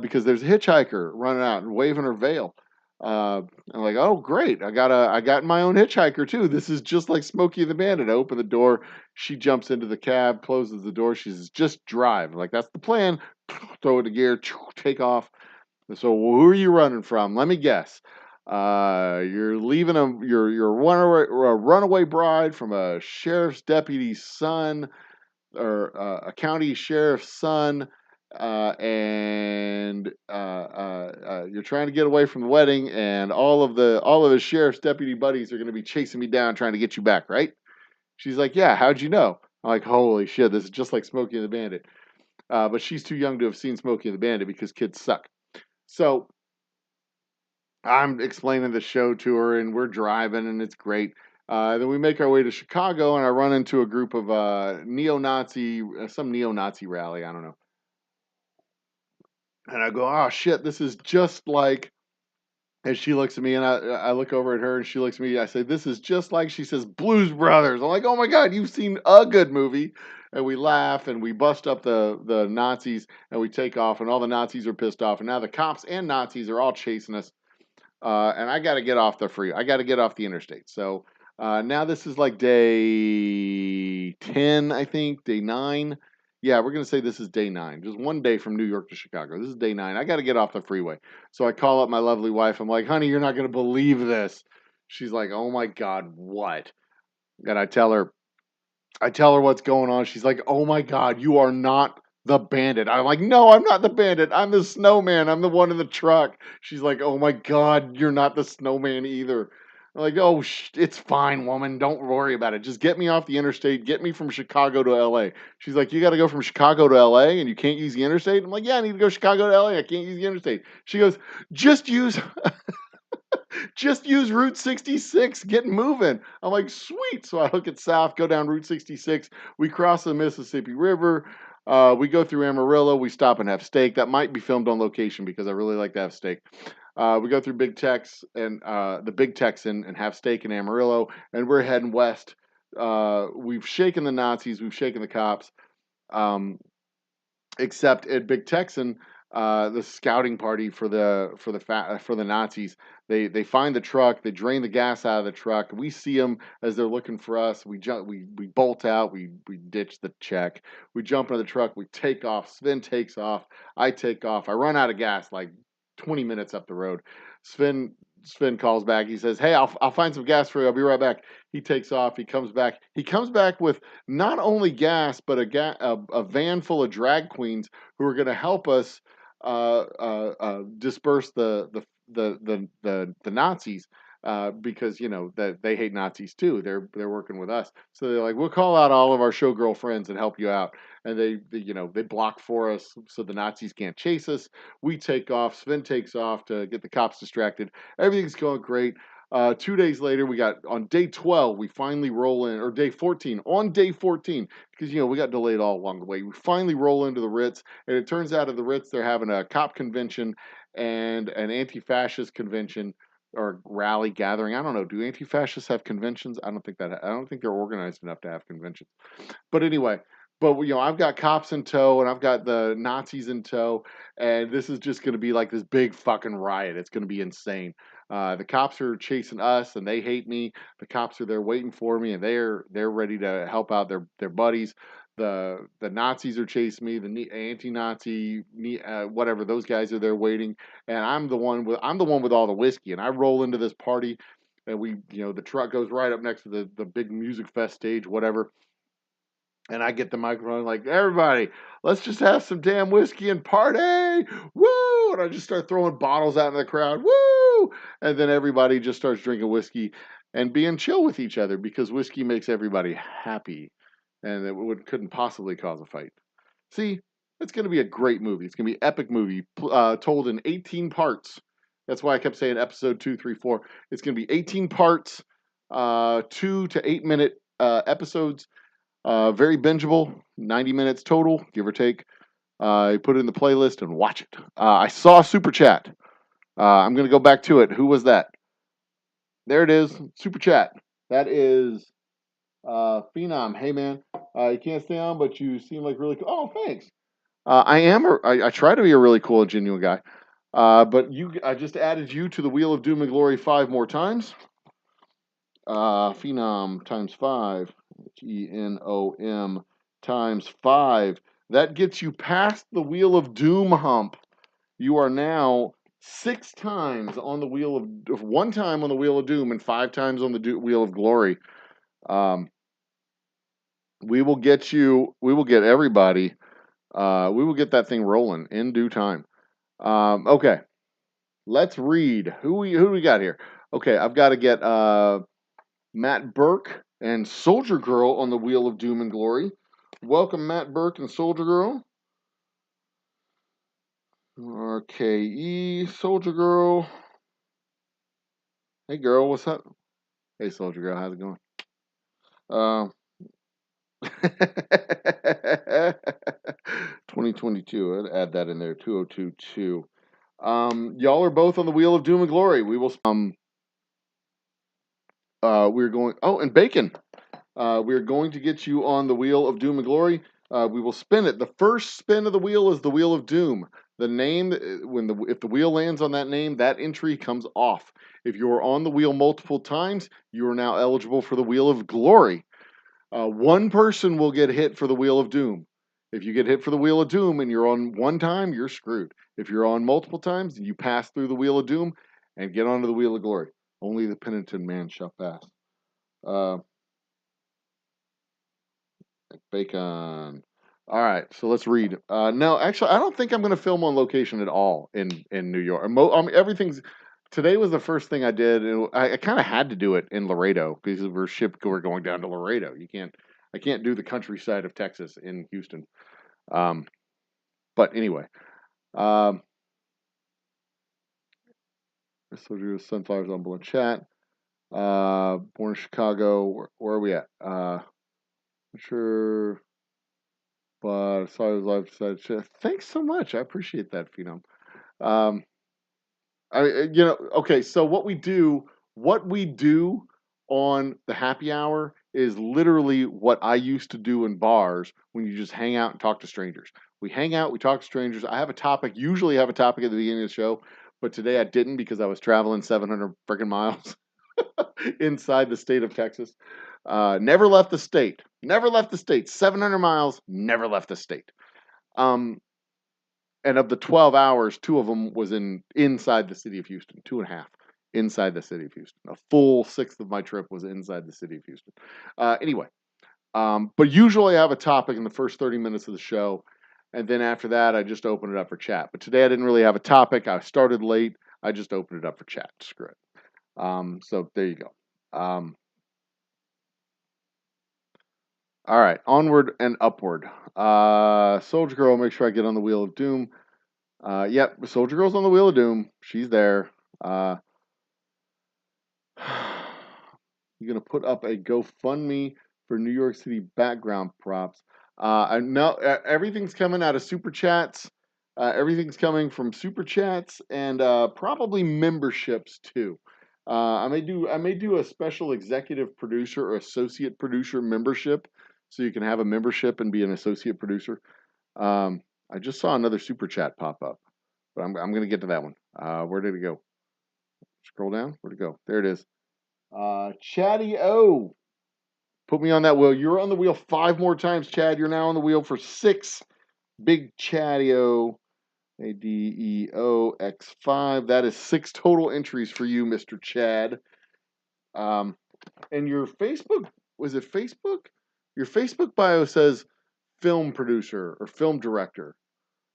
because there's a hitchhiker running out and waving her veil. I'm like, oh great, I got my own hitchhiker too. This is just like Smokey and the Bandit. I open the door, she jumps into the cab, closes the door. She says, just drive. I'm like, that's the plan. Throw it to gear, take off. So who are you running from? Let me guess. You're leaving you're a runaway bride from a sheriff's deputy's son, or a county sheriff's son, and you're trying to get away from the wedding, and all of his sheriff's deputy buddies are going to be chasing me down, trying to get you back, right? She's like, yeah. How'd you know? I'm like, holy shit, this is just like Smokey and the Bandit. But she's too young to have seen Smokey and the Bandit because kids suck. So I'm explaining the show to her, and we're driving, and it's great. Then we make our way to Chicago, and I run into a group of some neo-Nazi rally. I don't know. And I go, oh shit, this is just like. And she looks at me, and I look over at her, and she looks at me. I say, this is just like. She says, Blues Brothers. I'm like, oh my god, you've seen a good movie. And we laugh, and we bust up the Nazis, and we take off, and all the Nazis are pissed off, and now the cops and Nazis are all chasing us. And I got to get off I got to get off the interstate. So now this is like day 10, I think, day 9. Yeah, we're going to say this is day 9. Just one day from New York to Chicago. This is day 9. I got to get off the freeway. So I call up my lovely wife. I'm like, honey, you're not going to believe this. She's like, oh my God, what? And I tell her what's going on. She's like, oh my God, you are not the bandit. I'm like, no, I'm not the bandit. I'm the snowman. I'm the one in the truck. She's like, oh my God, you're not the snowman either. I'm like, oh, it's fine, woman. Don't worry about it. Just get me off the interstate. Get me from Chicago to LA. She's like, you got to go from Chicago to LA and you can't use the interstate? I'm like, yeah, I need to go Chicago to LA. I can't use the interstate. She goes, just use Route 66, get moving. I'm like, sweet. So I hook it south, go down Route 66. We cross the Mississippi River. We go through Amarillo. We stop and have steak. That might be filmed on location because I really like to have steak. We go through Big Tex and the Big Texan and have steak in Amarillo. And we're heading west. We've shaken the Nazis. We've shaken the cops. Except at Big Texan, the scouting party for the Nazis. They find the truck, they drain the gas out of the truck. We see them as they're looking for us. We bolt out, we ditch the check. We jump into the truck, we take off. Sven takes off, I take off. I run out of gas like 20 minutes up the road. Sven Sven calls back. He says, "Hey, I'll find some gas for you. I'll be right back." He takes off. He comes back. He comes back with not only gas, but a van full of drag queens who are going to help us disperse the Nazis, because that they hate Nazis too. They're working with us, so they're like, we'll call out all of our showgirl friends and help you out. And they block for us so the Nazis can't chase us. We take off. Sven takes off to get the cops distracted. Everything's going great. 2 days later, we got on day 12, we finally roll in, or day 14. On day 14, because we got delayed all along the way. We finally roll into the Ritz, and it turns out at the Ritz they're having a cop convention and an anti-fascist convention or rally gathering. I don't know. Do anti-fascists have conventions? I don't think they're organized enough to have conventions. But anyway, I've got cops in tow and I've got the Nazis in tow, and this is just going to be like this big fucking riot. It's going to be insane. The cops are chasing us and they hate me. The cops are there waiting for me and they're ready to help out their buddies. The Nazis are chasing me. The anti-Nazi whatever, those guys are there waiting, and I'm the one with all the whiskey. And I roll into this party, and the truck goes right up next to the big music fest stage, whatever. And I get the microphone like, everybody, let's just have some damn whiskey and party. Woo! And I just start throwing bottles out in the crowd. Woo! And then everybody just starts drinking whiskey and being chill with each other because whiskey makes everybody happy. And couldn't possibly cause a fight. See, it's going to be a great movie. It's going to be an epic movie told in 18 parts. That's why I kept saying episode 2, 3, 4. It's going to be 18 parts, 2 to 8 minute episodes. Very bingeable, 90 minutes total, give or take. Put it in the playlist and watch it. I saw Super Chat. I'm going to go back to it. Who was that? There it is, Super Chat. That is Phenom. Hey, man, you can't stay on, but you seem like really cool. Oh, thanks. I try to be a really cool and genuine guy. But I just added you to the Wheel of Doom and Glory 5 more times. Phenom times 5. Genom times 5. That gets you past the Wheel of Doom hump. You are now 6 times on the wheel of 1 time on the Wheel of Doom and 5 times on the Wheel of Glory. We will get everybody. We will get that thing rolling in due time. Okay, let's read. Who do we got here? Okay, I've got to get Matt Burke and Soldier Girl on the Wheel of Doom and Glory. Welcome, Matt Burke and Soldier Girl. RKE, Soldier Girl. Hey, girl, what's up? Hey, Soldier Girl, how's it going? 2022. I'd add that in there. 2022. Y'all are both on the Wheel of Doom and Glory. We will. We're going. Oh, and Bacon. We're going to get you on the Wheel of Doom and Glory. We will spin it. The first spin of the wheel is the Wheel of Doom. The name, if the wheel lands on that name, that entry comes off. If you're on the wheel multiple times, you are now eligible for the Wheel of Glory. One person will get hit for the Wheel of Doom. If you get hit for the Wheel of Doom and you're on one time, you're screwed. If you're on multiple times, you pass through the Wheel of Doom and get onto the Wheel of Glory. Only the penitent man shall pass. Bacon. All right, so let's read. No, actually, I don't think I'm going to film on location at all in New York. Everything's. Today was the first thing I did, and I kind of had to do it in Laredo because we're going down to Laredo. I can't do the countryside of Texas in Houston. But anyway, so do Sunflowers on Blue Chat. Born in Chicago. Where are we at? Not sure. But I saw his live side. Thanks so much. I appreciate that, Phenom. Okay. So what we do on the happy hour is literally what I used to do in bars when you just hang out and talk to strangers. We hang out, we talk to strangers. I have a topic, usually have a topic at the beginning of the show, but today I didn't because I was traveling 700 freaking miles inside the state of Texas. Never left the state. Never left the state. 700 miles, never left the state. Um, and of the 12 hours, two of them was inside the city of Houston, 2.5 inside the city of Houston. A full sixth of my trip was inside the city of Houston. Anyway, but usually I have a topic in the first 30 minutes of the show, and then after that, I just open it up for chat. But today I didn't really have a topic. I started late. I just opened it up for chat. Screw it. So there you go. All right, onward and upward. Soldier Girl, make sure I get on the Wheel of Doom. Yep, Soldier Girl's on the Wheel of Doom. She's there. You're gonna put up a GoFundMe for New York City background props. I know everything's coming out of super chats. Everything's coming from super chats and probably memberships too. I may do a special executive producer or associate producer membership, so you can have a membership and be an associate producer. I just saw another super chat pop up, but I'm going to get to that one. Where did it go? Scroll down. Where'd it go? There it is. Chatty O, put me on that wheel. You're on the wheel 5 more times, Chad. You're now on the wheel for 6. Big Chatty O. ADEOX5. That is 6 total entries for you, Mr. Chad. And your Facebook, was it Facebook? Your Facebook bio says film producer or film director.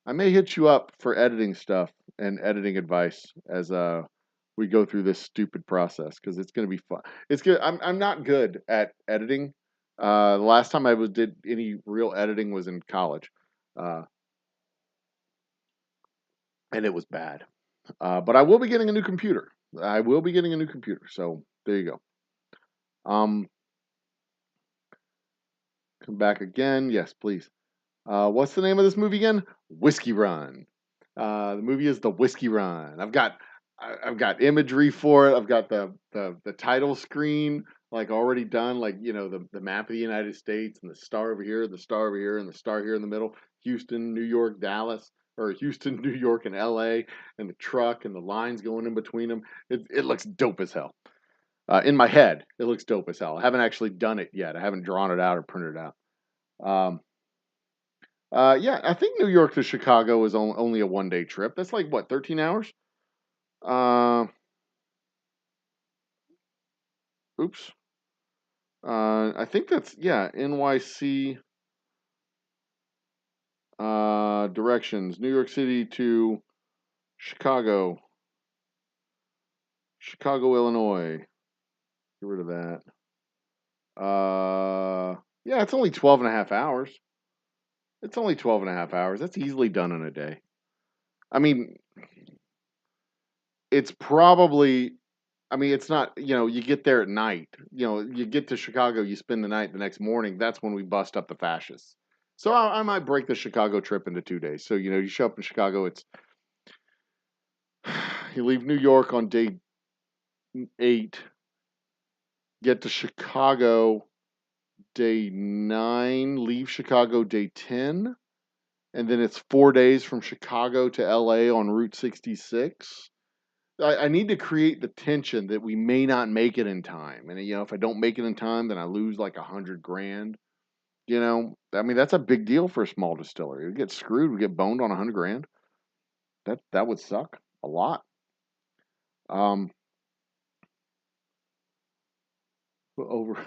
I may hit you up for editing stuff and editing advice as we go through this stupid process because it's going to be fun. It's good. I'm not good at editing. The last time I did any real editing was in college, and it was bad. But I will be getting a new computer. I will be getting a new computer. So there you go. Come back again. Yes, please. What's the name of this movie again? Whiskey Run. The movie is The Whiskey Run. I've got imagery for it. I've got the title screen like already done, like the map of the United States and the star over here, the star over here, and the star here in the middle. Houston, New York, Dallas, or Houston, New York, and L.A. and the truck and the lines going in between them. It looks dope as hell. In my head, it looks dope as hell. I haven't actually done it yet. I haven't drawn it out or printed it out. Yeah, I think New York to Chicago is only a 1-day trip. That's like what, 13 hours? Oops. I think that's NYC directions. New York City to Chicago. Chicago, Illinois. Get rid of that. Yeah, it's only 12 and a half hours. It's only 12 and a half hours. That's easily done in a day. I mean, it's probably, it's not, you get there at night. You get to Chicago, you spend the night the next morning. That's when we bust up the fascists. So I might break the Chicago trip into 2 days. So, you show up in Chicago, you leave New York on day 8, get to Chicago day 9, leave Chicago day 10, and then it's 4 days from Chicago to LA on Route 66. I need to create the tension that we may not make it in time. And, if I don't make it in time, then I lose like $100,000. That's a big deal for a small distillery. We get screwed. We get boned on $100,000. That would suck a lot. Over.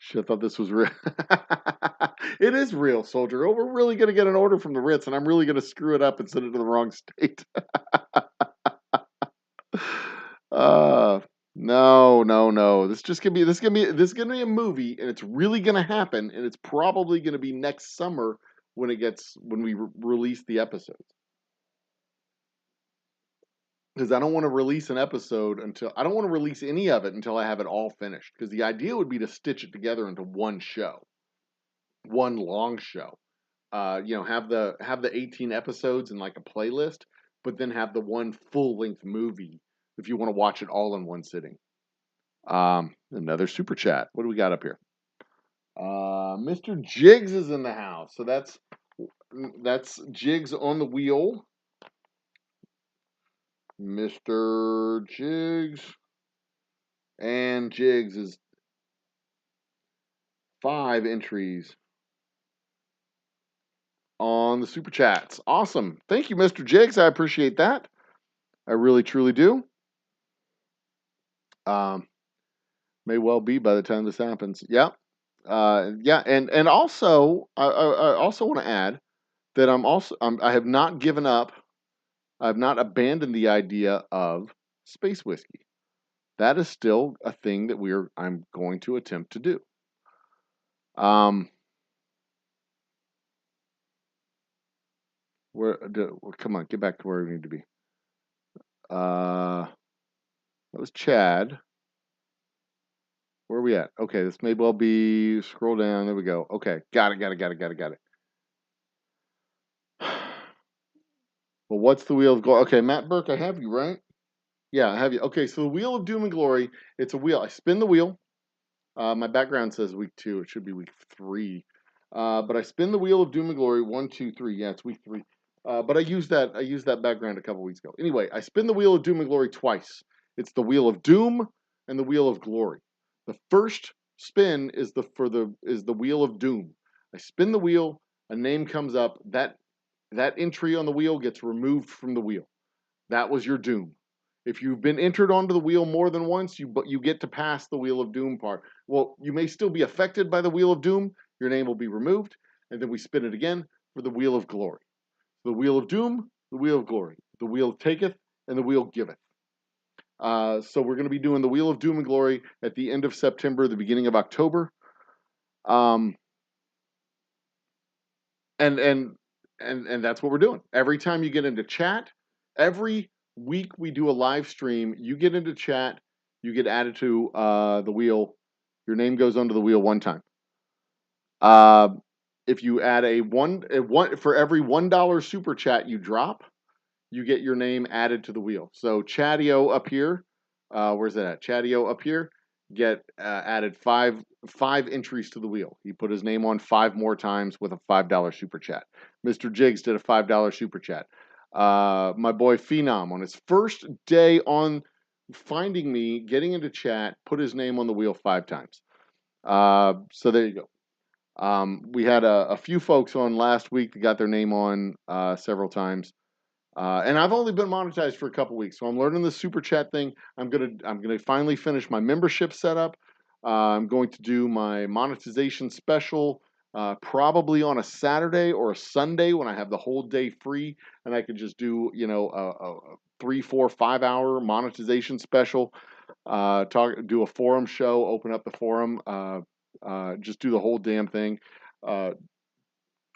Shit, I thought this was real. It is real, Soldier. Oh, we're really going to get an order from the Ritz, and I'm really going to screw it up and send it to the wrong state. No. This is gonna be a movie, and it's really gonna happen, and it's probably gonna be next summer when we release the episodes. Because I don't want to release I don't want to release any of it until I have it all finished. Because the idea would be to stitch it together into one show, one long show. Have the 18 episodes in like a playlist, but then have the one full length movie if you want to watch it all in one sitting. Another super chat. What do we got up here? Mr. Jiggs is in the house, so that's Jiggs on the wheel. Mr. Jiggs, and Jiggs is 5 entries on the super chats. Awesome. Thank you, Mr. Jiggs. I appreciate that. I really, truly do. May well be by the time this happens. Yeah. Yeah. And also, I also want to add that I have not given up. I've not abandoned the idea of space whiskey. That is still a thing that I'm going to attempt to do. Come on, get back to where we need to be. That was Chad. Where are we at? Okay, this may well be. Scroll down. There we go. Okay, got it. Well, what's the wheel of glory? Okay, Matt Burke, I have you right. Yeah, I have you. Okay, so the wheel of doom and glory. It's a wheel. I spin the wheel. My background says week 2. It should be week 3. But I spin the wheel of doom and glory. 1, 2, 3. Yeah, it's week 3. But I used that background a couple weeks ago. Anyway, I spin the wheel of doom and glory twice. It's the wheel of doom and the wheel of glory. The first spin is the wheel of doom. I spin the wheel. A name comes up. That entry on the wheel gets removed from the wheel. That was your doom. If you've been entered onto the wheel more than once, you get to pass the wheel of doom part. Well, you may still be affected by the wheel of doom. Your name will be removed, and then we spin it again for the wheel of glory. The wheel of doom, the wheel of glory. The wheel taketh, and the wheel giveth. So we're going to be doing the wheel of doom and glory at the end of September, the beginning of October. Um, and and and that's what we're doing. Every time you get into chat, every week we do a live stream. You get into chat, you get added to the wheel. Your name goes onto the wheel one time. Uh, if you add a one for every $1 super chat you drop, you get your name added to the wheel. So Chatio up here, where's that at? Chatio up here, get added five entries to the wheel. He put his name on 5 more times with a $5 super chat. Mr. Jiggs did a $5 super chat. My boy Phenom on his first day on finding me, getting into chat, put his name on the wheel 5 times. So there you go. We had a few folks on last week that got their name on several times. And I've only been monetized for a couple weeks, so I'm learning the super chat thing. I'm gonna finally finish my membership setup. I'm going to do my monetization special probably on a Saturday or a Sunday when I have the whole day free, and I can just do a 3, 4, 5 hour monetization special. Do a forum show, open up the forum, just do the whole damn thing.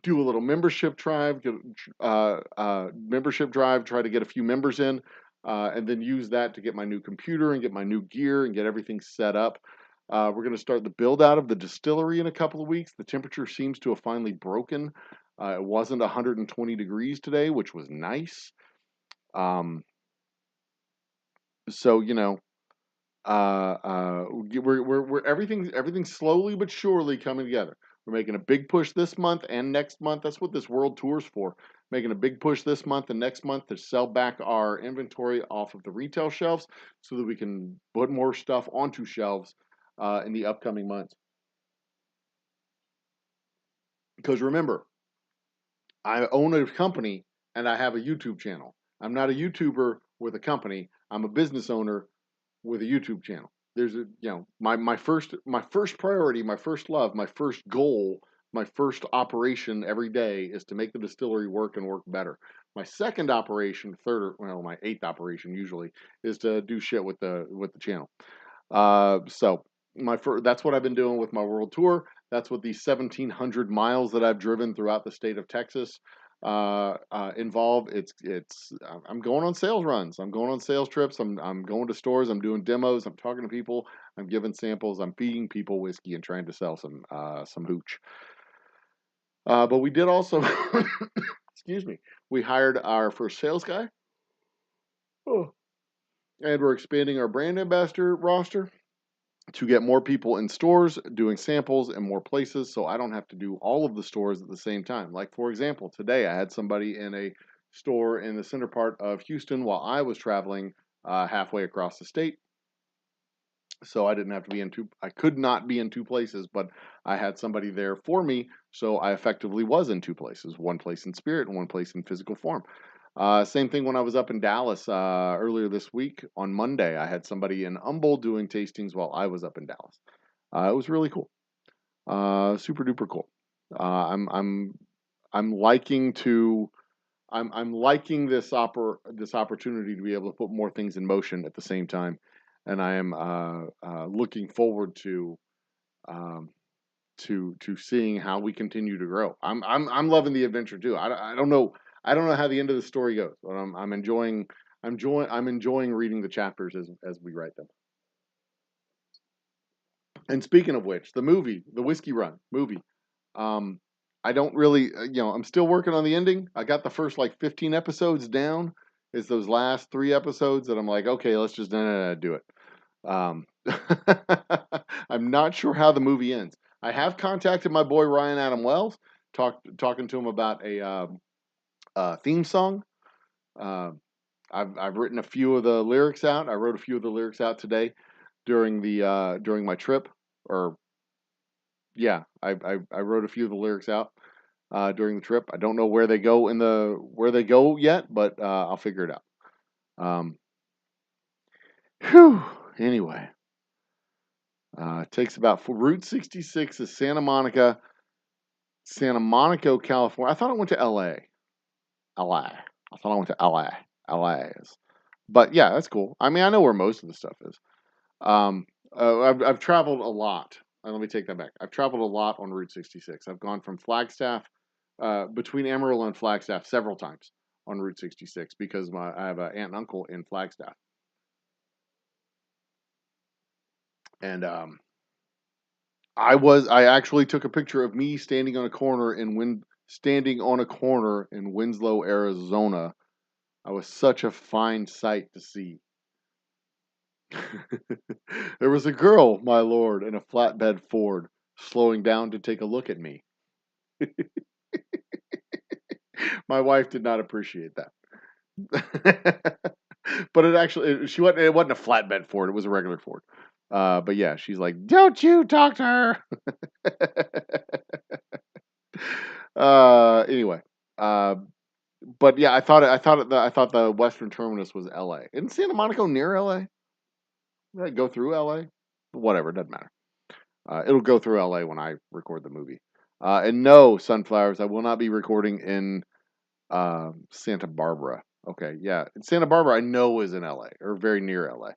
Do a little membership drive, try to get a few members in, and then use that to get my new computer and get my new gear and get everything set up. We're going to start the build out of the distillery in a couple of weeks. The temperature seems to have finally broken. It wasn't 120 degrees today, which was nice. So we're everything's slowly but surely coming together. We're making a big push this month and next month. That's what this world tour's for. Making a big push this month and next month to sell back our inventory off of the retail shelves so that we can put more stuff onto shelves in the upcoming months. Because remember, I own a company and I have a YouTube channel. I'm not a YouTuber with a company. I'm a business owner with a YouTube channel. There's my first priority, my first love, my first goal, my first operation every day is to make the distillery work and work better. My second operation, my 8th operation usually is to do shit with the channel. So that's what I've been doing with my world tour. That's what these 1,700 miles that I've driven throughout the state of Texas involve. I'm going on sales runs. I'm going on sales trips. I'm going to stores. I'm doing demos. I'm talking to people. I'm giving samples. I'm feeding people whiskey and trying to sell some hooch. But we did also, excuse me, we hired our first sales guy. Oh. And we're expanding our brand ambassador roster. to get more people in stores doing samples in more places, so I don't have to do all of the stores at the same time. Like, for example, today I had somebody in a store in the center part of Houston while I was traveling halfway across the state. So I didn't have to be in two, I could not be in two places, but I had somebody there for me. So I effectively was in two places, one place in spirit and one place in physical form. Same thing when I was up in Dallas earlier this week on Monday. I had somebody in Humble doing tastings while I was up in Dallas. It was really cool, super duper cool. I'm liking to I'm liking this opportunity to be able to put more things in motion at the same time, and I am looking forward um, to seeing how we continue to grow. I'm loving the adventure too. I don't know how the end of the story goes, but I'm enjoying reading the chapters as we write them. And speaking of which, the movie, the Whiskey Run movie, um, I don't really, I'm still working on the ending. I got the first like 15 episodes down. It's those last 3 episodes that I'm like, okay, let's just do it. Um, I'm not sure how the movie ends. I have contacted my boy Ryan Adam Wells, talking to him about a theme song. Uh, I've written a few of the lyrics out. I wrote a few of the lyrics out today during my trip, or yeah, I wrote a few of the lyrics out during the trip. I don't know where they go yet, but I'll figure it out. Um, Whew. Anyway, it takes about Route 66 is Santa Monica, California. I thought I went to L.A. L.A. I thought I went to L.A. L.A. is, but yeah, that's cool. I mean, I know where most of the stuff is. I've traveled a lot. Let me take that back. I've traveled a lot on Route 66. I've gone from Flagstaff, between Amarillo and Flagstaff several times on Route 66 because I have an aunt and uncle in Flagstaff, and I actually took a picture of me standing on a corner in Winslow, Arizona. I was such a fine sight to see. There was a girl, my lord, in a flatbed Ford, slowing down to take a look at me. My wife did not appreciate that. But it wasn't a flatbed Ford, it was a regular Ford. But yeah, she's like, "Don't you talk to her." Anyway, uh, but yeah, I thought the western terminus was L.A. Isn't Santa Monica near L.A.? Did I go through L.A.? Whatever, it doesn't matter. It'll go through LA when I record the movie. And no, Sunflowers, I will not be recording in Santa Barbara. Okay, yeah. Santa Barbara, I know, is in LA or very near LA.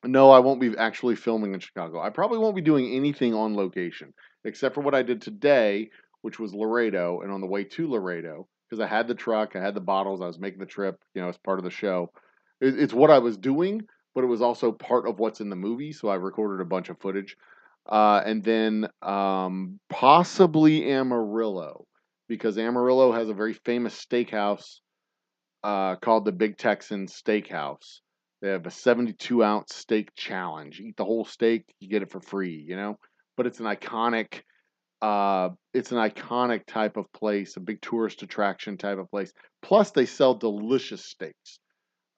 No, I won't be actually filming in Chicago. I probably won't be doing anything on location except for what I did today, which was Laredo. And on the way to Laredo, because I had the truck, I had the bottles, I was making the trip, as part of the show. It's what I was doing, but it was also part of what's in the movie. So I recorded a bunch of footage. And then possibly Amarillo, because Amarillo has a very famous steakhouse called the Big Texan Steakhouse. They have a 72-ounce steak challenge. Eat the whole steak, you get it for free. But it's an iconic type of place, a big tourist attraction type of place. Plus, they sell delicious steaks.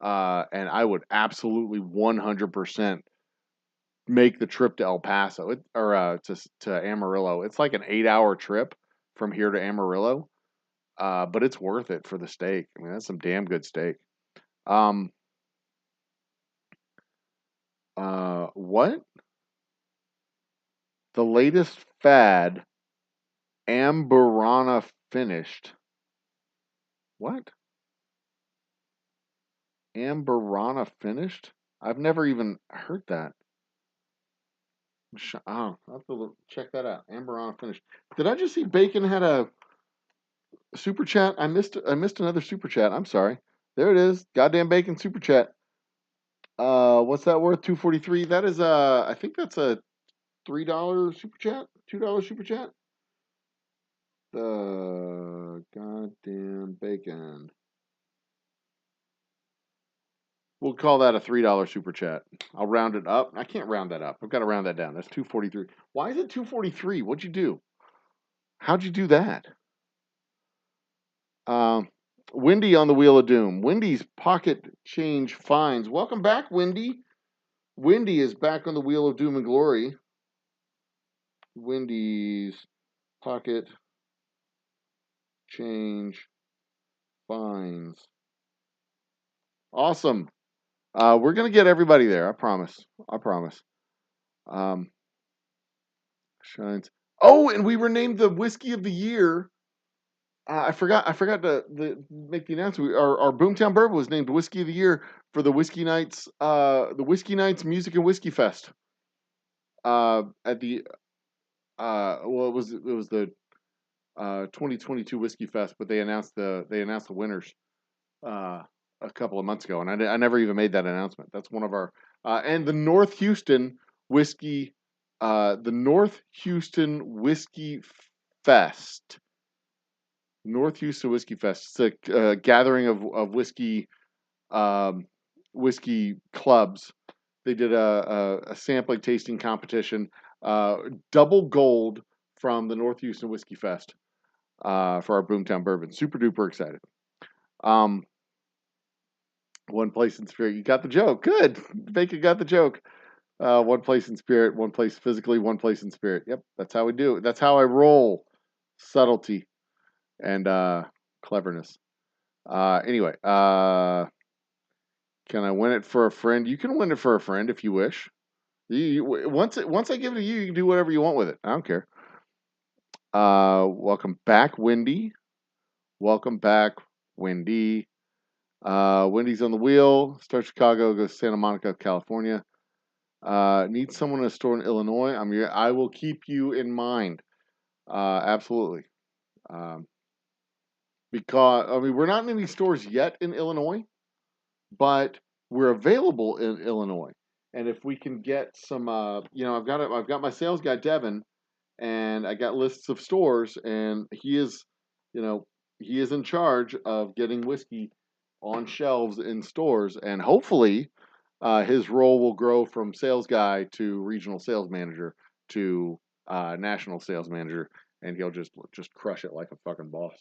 And I would absolutely 100% make the trip to El Paso to Amarillo. It's like an 8-hour trip from here to Amarillo, but it's worth it for the steak. I mean, that's some damn good steak. Um, what? The latest fad, Amberana finished. What? Amberana finished? I've never even heard that. Oh, I'll have to check that out. Amberana finished. Did I just see Bacon had a super chat? I missed another super chat. I'm sorry. There it is. Goddamn Bacon super chat. What's that worth? 243. That is I think that's a $3 super chat, $2 super chat. The goddamn Bacon. We'll call that a $3 super chat. I'll round it up. I can't round that up. I've got to round that down. That's 243. Why is it 243? What'd you do? How'd you do that? Wendy on the Wheel of Doom. Wendy's pocket change finds. Welcome back, Wendy. Wendy is back on the Wheel of Doom and Glory. Wendy's pocket change finds. Awesome. We're gonna get everybody there. I promise. I promise. Shines. Oh, and we were named the whiskey of the year. I forgot. I forgot to make the announcement. Our Boomtown Bourbon was named whiskey of the year for the Whiskey Nights. The Whiskey Nights Music and Whiskey Fest. At the well, it was the 2022 Whiskey Fest, but they announced the winners a couple of months ago, and I never even made that announcement. That's one of our and the North Houston Whiskey, the North Houston Whiskey Fest. North Houston Whiskey Fest. It's a gathering of whiskey whiskey clubs. They did a sampling tasting competition. Double gold from the North Houston Whiskey Fest for our Boomtown Bourbon. Super duper excited. One place in spirit. You got the joke. Good. Bacon got the joke. One place in spirit, one place physically, one place in spirit. Yep, that's how we do it. That's how I roll. Subtlety and cleverness. Anyway, can I win it for a friend? You can win it for a friend if you wish. Once I give it to you, you can do whatever you want with it. I don't care. Welcome back, Wendy. Welcome back, Wendy. Wendy's on the wheel. Start Chicago, goes to Santa Monica, California. Need someone in a store in Illinois? I will keep you in mind. Absolutely. Because we're not in any stores yet in Illinois, but we're available in Illinois. And if we can get some, I've got my sales guy Devin, and I got lists of stores, and he is in charge of getting whiskey on shelves in stores, and hopefully, his role will grow from sales guy to regional sales manager to national sales manager, and he'll just crush it like a fucking boss.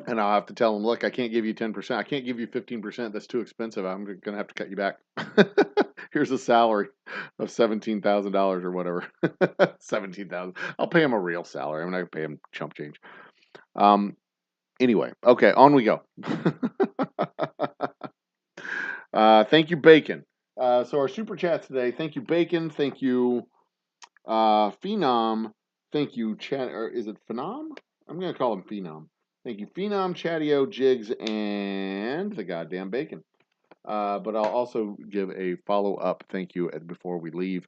And I'll have to tell him, look, I can't give you 10%. I can't give you 15%. That's too expensive. I'm going to have to cut you back. Here's a salary of $17,000 or whatever. 17,000. I'll pay him a real salary. I'm not going to pay him chump change. Anyway, okay, on we go. Thank you, Bacon. So our super chats today. Thank you, Bacon. Thank you, Phenom. Thank you, Chat. Or is it Phenom? I'm going to call him Phenom. Thank you, Phenom, Chatio, Jigs, and the goddamn Bacon. But I'll also give a follow-up thank you before we leave.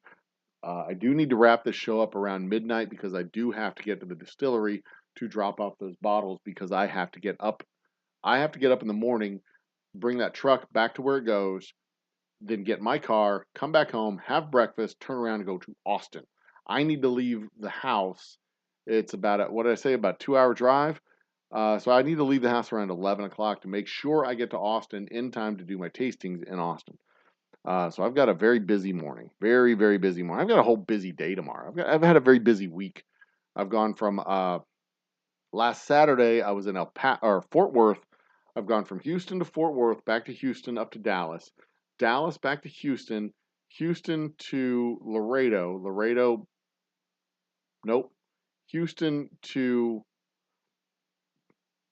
I do need to wrap this show up around midnight because I do have to get to the distillery to drop off those bottles because I have to get up. I have to get up in the morning, bring that truck back to where it goes, then get my car, come back home, have breakfast, turn around and go to Austin. I need to leave the house. It's about, what did I say, about a 2-hour drive? So I need to leave the house around 11 o'clock to make sure I get to Austin in time to do my tastings in Austin. So I've got a very busy morning. Very, very busy morning. I've got a whole busy day tomorrow. I've had a very busy week. I've gone from last Saturday, I was in Fort Worth. I've gone from Houston to Fort Worth, back to Houston, up to Dallas. Dallas back to Houston. Houston to Laredo. Nope. Houston to...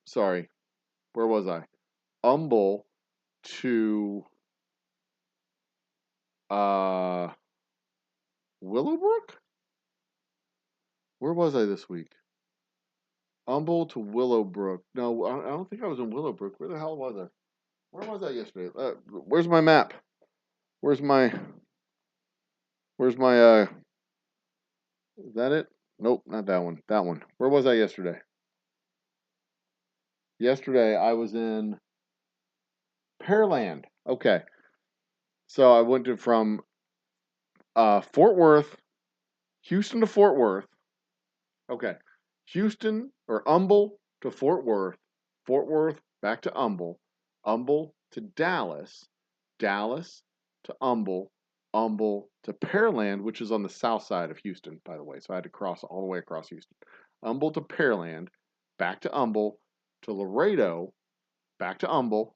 Sorry, where was I? Humble to Willowbrook? Where was I this week? Humble to Willowbrook. No, I don't think I was in Willowbrook. Where the hell was I? Where was I yesterday? Where's my map? Where's my is that it? Nope, not that one. That one. Where was I yesterday? Yesterday I was in Pearland. Okay. So I went from Fort Worth, Houston to Fort Worth. Okay. Houston or Humble to Fort Worth back to Humble Humble to Dallas, Dallas to Humble, Humble to Pearland, which is on the south side of Houston, by the way. So I had to cross all the way across Houston. Humble to Pearland, back to Humble, to Laredo, back to Humble,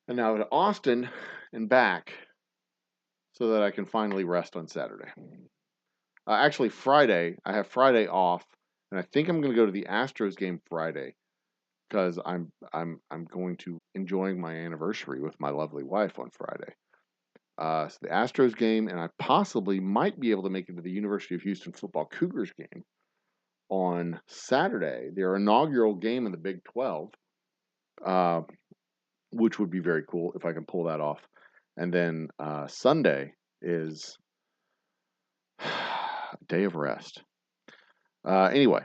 and now to Austin and back so that I can finally rest on Saturday. Actually, Friday, I have Friday off, and I think I'm going to go to the Astros game Friday because I'm going to enjoying my anniversary with my lovely wife on Friday. So the Astros game, and I possibly might be able to make it to the University of Houston football Cougars game on Saturday, their inaugural game in the Big 12, which would be very cool if I can pull that off. And then Sunday is a day of rest. Anyway,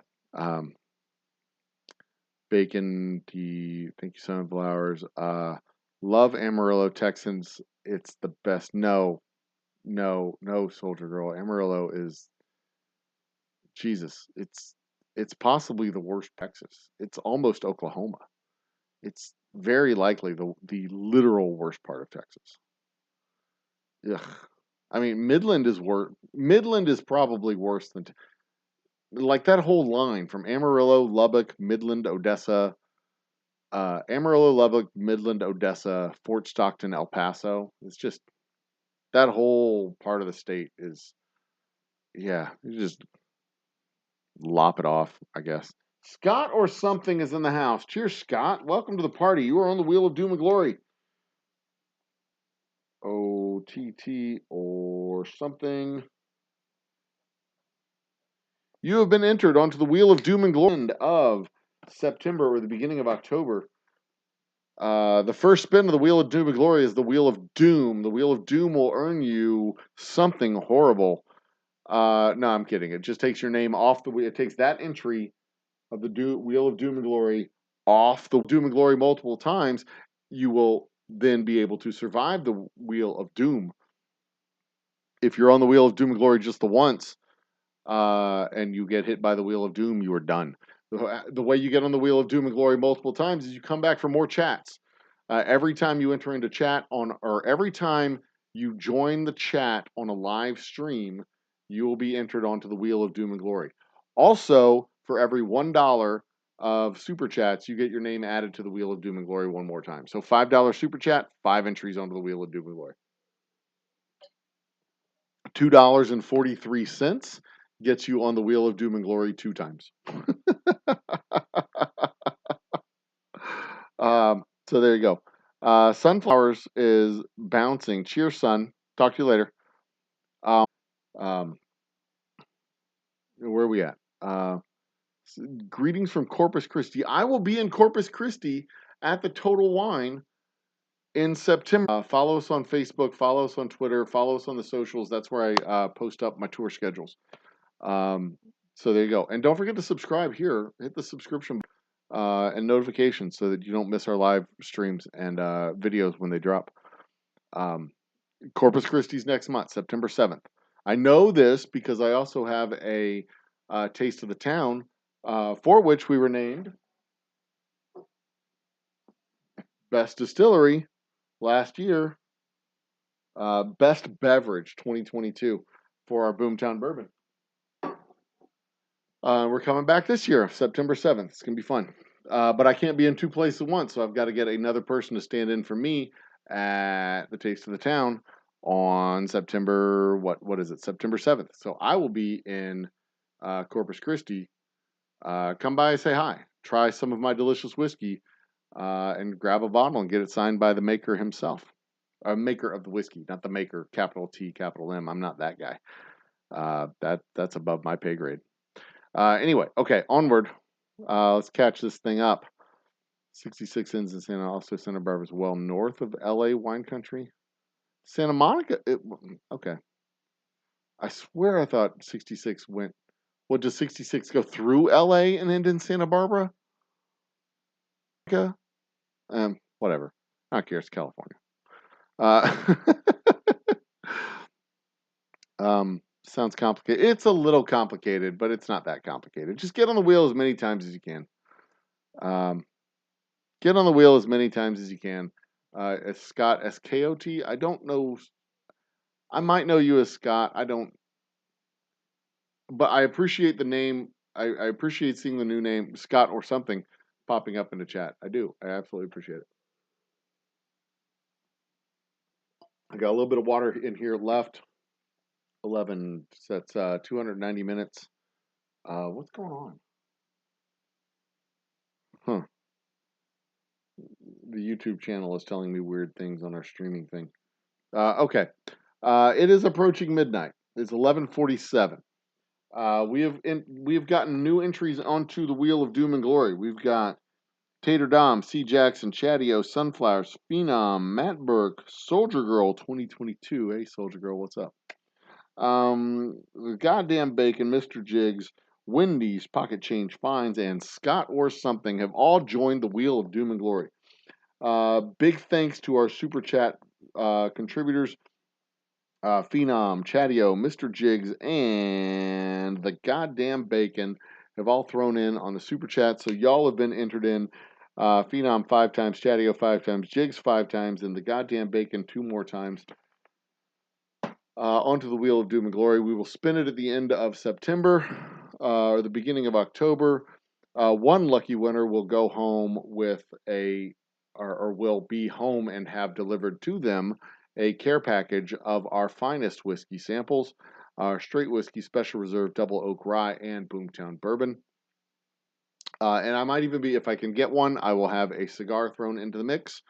bacon tea. Thank you, sunflowers. Love Amarillo Texans. It's the best. No, Soldier Girl. Amarillo is Jesus. It's possibly the worst Texas. It's almost Oklahoma. It's very likely the literal worst part of Texas. Ugh. I mean, Midland is worse. Midland is probably worse than like that whole line from Amarillo, Lubbock, Midland, Odessa, Amarillo, Lubbock, Midland, Odessa, Fort Stockton, El Paso. It's just that whole part of the state is, yeah, you just lop it off, I guess. Scott or something is in the house. Cheers, Scott. Welcome to the party. You are on the wheel of doom and glory. OTT or something. You have been entered onto the wheel of doom and glory end of September or the beginning of October. The first spin of the wheel of doom and glory is the wheel of doom. The wheel of doom will earn you something horrible. No, I'm kidding. It just takes your name off the wheel. It takes that entry of the wheel of doom and glory off the doom and glory multiple times. You will then be able to survive the wheel of doom. If you're on the wheel of doom and glory just the once, and you get hit by the wheel of doom, you are done. The way you get on the wheel of doom and glory multiple times is you come back for more chats. Every time you enter into chat or every time you join the chat on a live stream, you will be entered onto the wheel of doom and glory. Also, for every $1 of super chats, you get your name added to the wheel of doom and glory one more time. So $5 super chat, 5 entries onto the wheel of doom and glory. $2.43 gets you on the wheel of doom and glory 2 times. So there you go. Sunflowers is bouncing. Cheers, son. Talk to you later. Um, where are we at? Greetings from Corpus Christi. I will be in Corpus Christi at the Total Wine in September. Follow us on Facebook. Follow us on Twitter. Follow us on the socials. That's where I post up my tour schedules. So there you go. And don't forget to subscribe here. Hit the subscription and notifications so that you don't miss our live streams and videos when they drop. Corpus Christi's next month, September 7th. I know this because I also have a taste of the town for which we were named Best Distillery last year, Best Beverage 2022 for our Boomtown Bourbon. We're coming back this year, September 7th. It's going to be fun. But I can't be in 2 places at once, so I've got to get another person to stand in for me at the Taste of the Town on September, what is it, September 7th. So I will be in Corpus Christi. Come by and say hi. Try some of my delicious whiskey and grab a bottle and get it signed by the maker himself. Maker of the whiskey, not the maker, capital T, capital M. I'm not that guy. That's above my pay grade. Anyway, okay, onward. Let's catch this thing up. 66 Inns in Santa Barbara is well north of LA wine country. Santa Monica, okay. I swear I thought 66 went. Well, does 66 go through LA and end in Santa Barbara? Whatever. I don't care. It's California. Sounds complicated. It's a little complicated, but it's not that complicated. Just get on the wheel as many times as you can. Get on the wheel as many times as you can. As Scott, S-K-O-T. I don't know. I might know you as Scott. I don't, but I appreciate the name. I appreciate seeing the new name, Scott or something, popping up in the chat. I do. I absolutely appreciate it. I got a little bit of water in here left. 11. So that's 290 minutes. What's going on? Huh. The YouTube channel is telling me weird things on our streaming thing. Okay. It is approaching midnight. It's 11:47. We have gotten new entries onto the Wheel of Doom and Glory. We've got Tater Dom, C Jackson, Chadio, Sunflowers, Phenom, Matt Burke, Soldier Girl 2022. Hey Soldier Girl, what's up? The Goddamn Bacon, Mr. Jiggs, Wendy's, Pocket Change Finds, and Scott or Something have all joined the Wheel of Doom and Glory. Big thanks to our super chat contributors, Phenom, Chadio, Mr. Jiggs, and the Goddamn Bacon have all thrown in on the super chat. So y'all have been entered in. Phenom 5 times, Chadio 5 times, Jiggs 5 times, and the Goddamn Bacon 2 more times. Onto the Wheel of Doom and Glory. We will spin it at the end of September or the beginning of October. One lucky winner will go home with or will be home and have delivered to them a care package of our finest whiskey samples, our straight whiskey, special reserve, double oak rye, and Boomtown bourbon. And I might even be, if I can get one, I will have a cigar thrown into the mix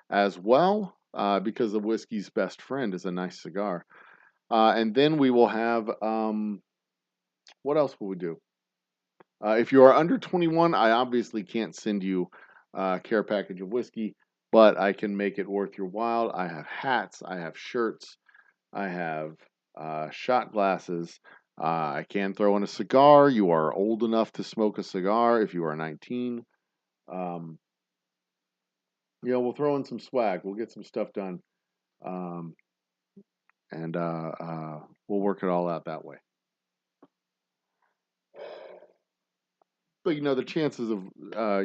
as well, because the whiskey's best friend is a nice cigar. And then we will have, what else will we do? If you are under 21, I obviously can't send you a care package of whiskey, but I can make it worth your while. I have hats, I have shirts, I have shot glasses. I can throw in a cigar. You are old enough to smoke a cigar if you are 19. We'll throw in some swag. We'll get some stuff done. And we'll work it all out that way. But the chances of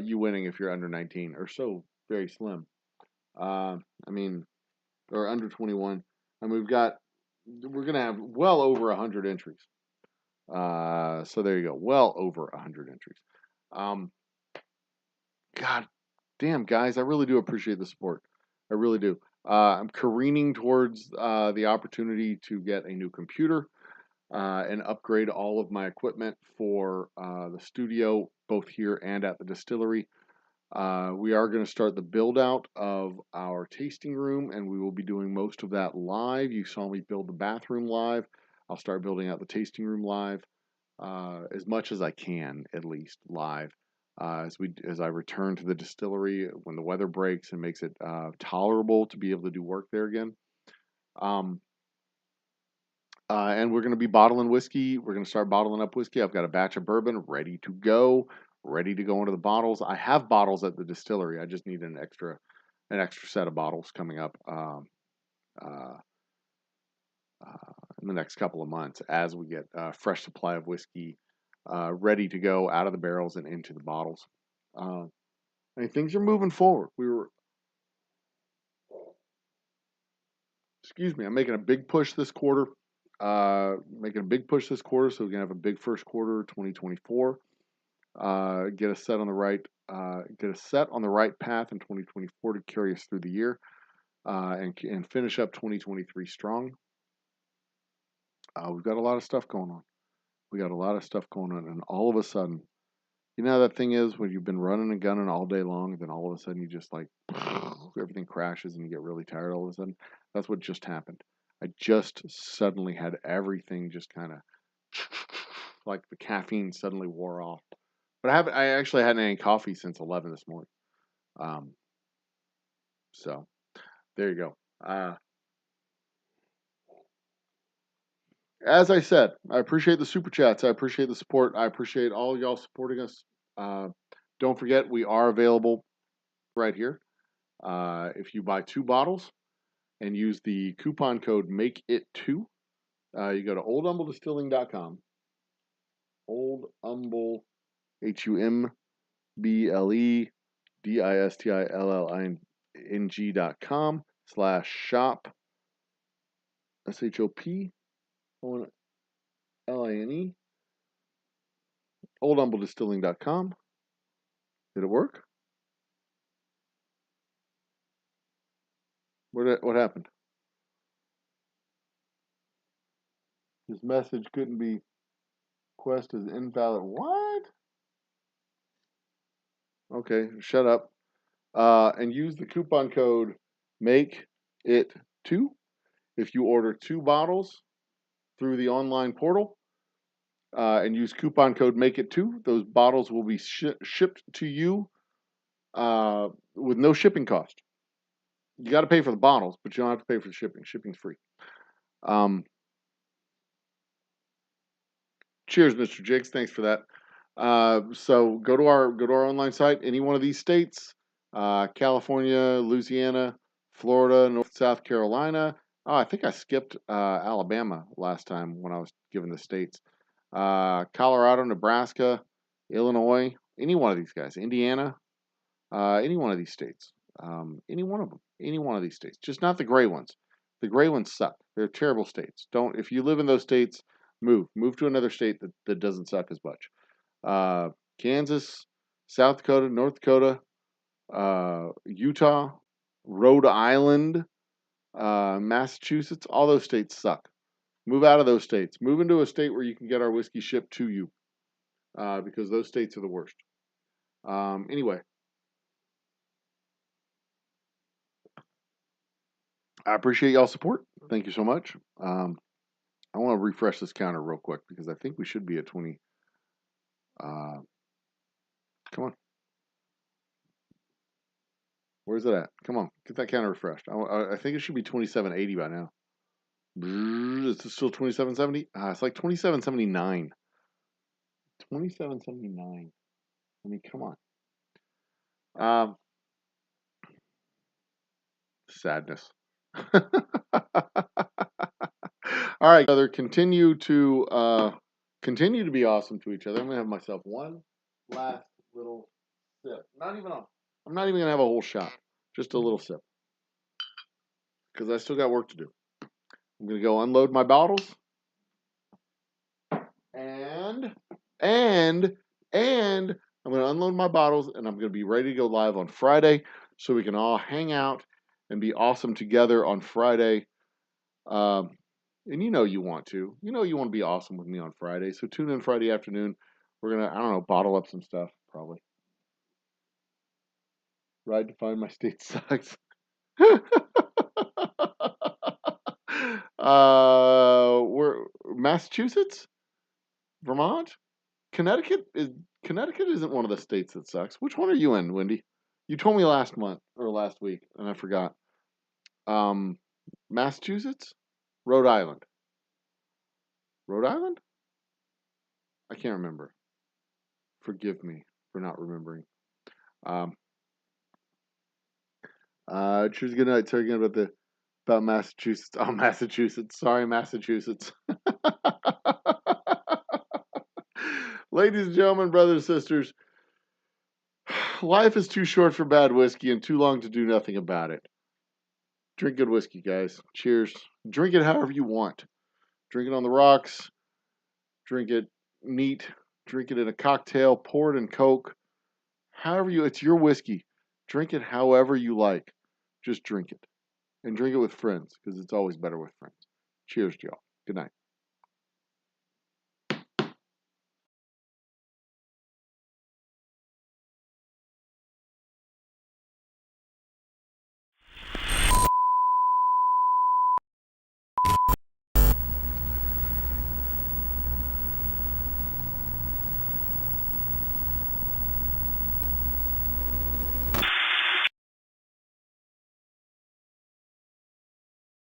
you winning if you're under 19 are so very slim. Or under 21. And we're gonna have well over 100 entries. So there you go, well over 100 entries. God damn, guys, I really do appreciate the support. I really do. I'm careening towards the opportunity to get a new computer and upgrade all of my equipment for the studio, both here and at the distillery. We are going to start the build out of our tasting room, and we will be doing most of that live. You saw me build the bathroom live. I'll start building out the tasting room live, as much as I can, at least live. As I return to the distillery when the weather breaks and makes it tolerable to be able to do work there again. And we're going to be bottling whiskey. We're going to start bottling up whiskey. I've got a batch of bourbon ready to go into the bottles. I have bottles at the distillery. I just need an extra set of bottles coming up in the next couple of months as we get a fresh supply of whiskey ready to go out of the barrels and into the bottles. Things are moving forward. I'm making a big push this quarter. So we can have a big first quarter 2024. Get us set on the right path in 2024 to carry us through the year, and finish up 2023 strong. We've got a lot of stuff going on. And all of a sudden, that thing is when you've been running and gunning all day long, then all of a sudden you just like everything crashes and you get really tired all of a sudden. That's what just happened. I just suddenly had everything just kind of like the caffeine suddenly wore off. But I actually hadn't had any coffee since 11 this morning. So there you go. As I said, I appreciate the super chats. I appreciate the support. I appreciate all y'all supporting us. Don't forget, we are available right here. If you buy 2 bottles and use the coupon code MAKEIT2, you go to oldhumbledistilling.com. Old Humble, HUMBLE distilling.com/shop SHOPONLINE oldhumbledistilling.com. Did it work? What happened? This message couldn't be quest as invalid. What? Okay, shut up. And use the coupon code make it 2 if you order 2 bottles through the online portal. And use coupon code make it 2. Those bottles will be shipped to you with no shipping cost. You got to pay for the bottles, but you don't have to pay for the shipping. Shipping's free. Cheers, Mr. Jigs. Thanks for that. So go to our online site. Any one of these states, California, Louisiana, Florida, North South Carolina. Oh, I think I skipped Alabama last time when I was given the states. Colorado, Nebraska, Illinois. Any one of these guys. Indiana. Any one of these states. Any one of them. Any one of these states. Just not the gray ones. The gray ones suck. They're terrible states. If you live in those states, move to another state that doesn't suck as much. Kansas, South Dakota, North Dakota, Utah, Rhode Island, Massachusetts. All those states suck. Move out of those states. Move into a state where you can get our whiskey shipped to you, because those states are the worst. Anyway, I appreciate y'all's support. Thank you so much. I want to refresh this counter real quick because I think we should be at 20. Come on. Where's it at? Come on. Get that counter refreshed. I think it should be 2780 by now. Is it still 2770? It's like 2779. 2779. I mean, come on. Sadness. All right, brother. Continue to be awesome to each other. I'm gonna have myself one last little sip. I'm not even gonna have a whole shot. Just a little sip. Because I still got work to do. I'm gonna go unload my bottles. And I'm gonna unload my bottles and I'm gonna be ready to go live on Friday so we can all hang out and be awesome together on Friday. And you know you want to. You know you want to be awesome with me on Friday. So tune in Friday afternoon. We're gonna, I don't know, bottle up some stuff, probably. Ride to find my state sucks. We're Massachusetts? Vermont? Connecticut isn't one of the states that sucks. Which one are you in, Wendy? You told me last month or last week, and I forgot. Massachusetts? Rhode Island. Rhode Island? I can't remember. Forgive me for not remembering. Cheers, good night. Sorry again about Massachusetts. Oh, Massachusetts. Sorry, Massachusetts. Ladies and gentlemen, brothers and sisters, life is too short for bad whiskey and too long to do nothing about it. Drink good whiskey, guys. Cheers. Drink it however you want. Drink it on the rocks. Drink it neat. Drink it in a cocktail. Pour it in Coke. It's your whiskey. Drink it however you like. Just drink it. And drink it with friends, because it's always better with friends. Cheers to y'all. Good night.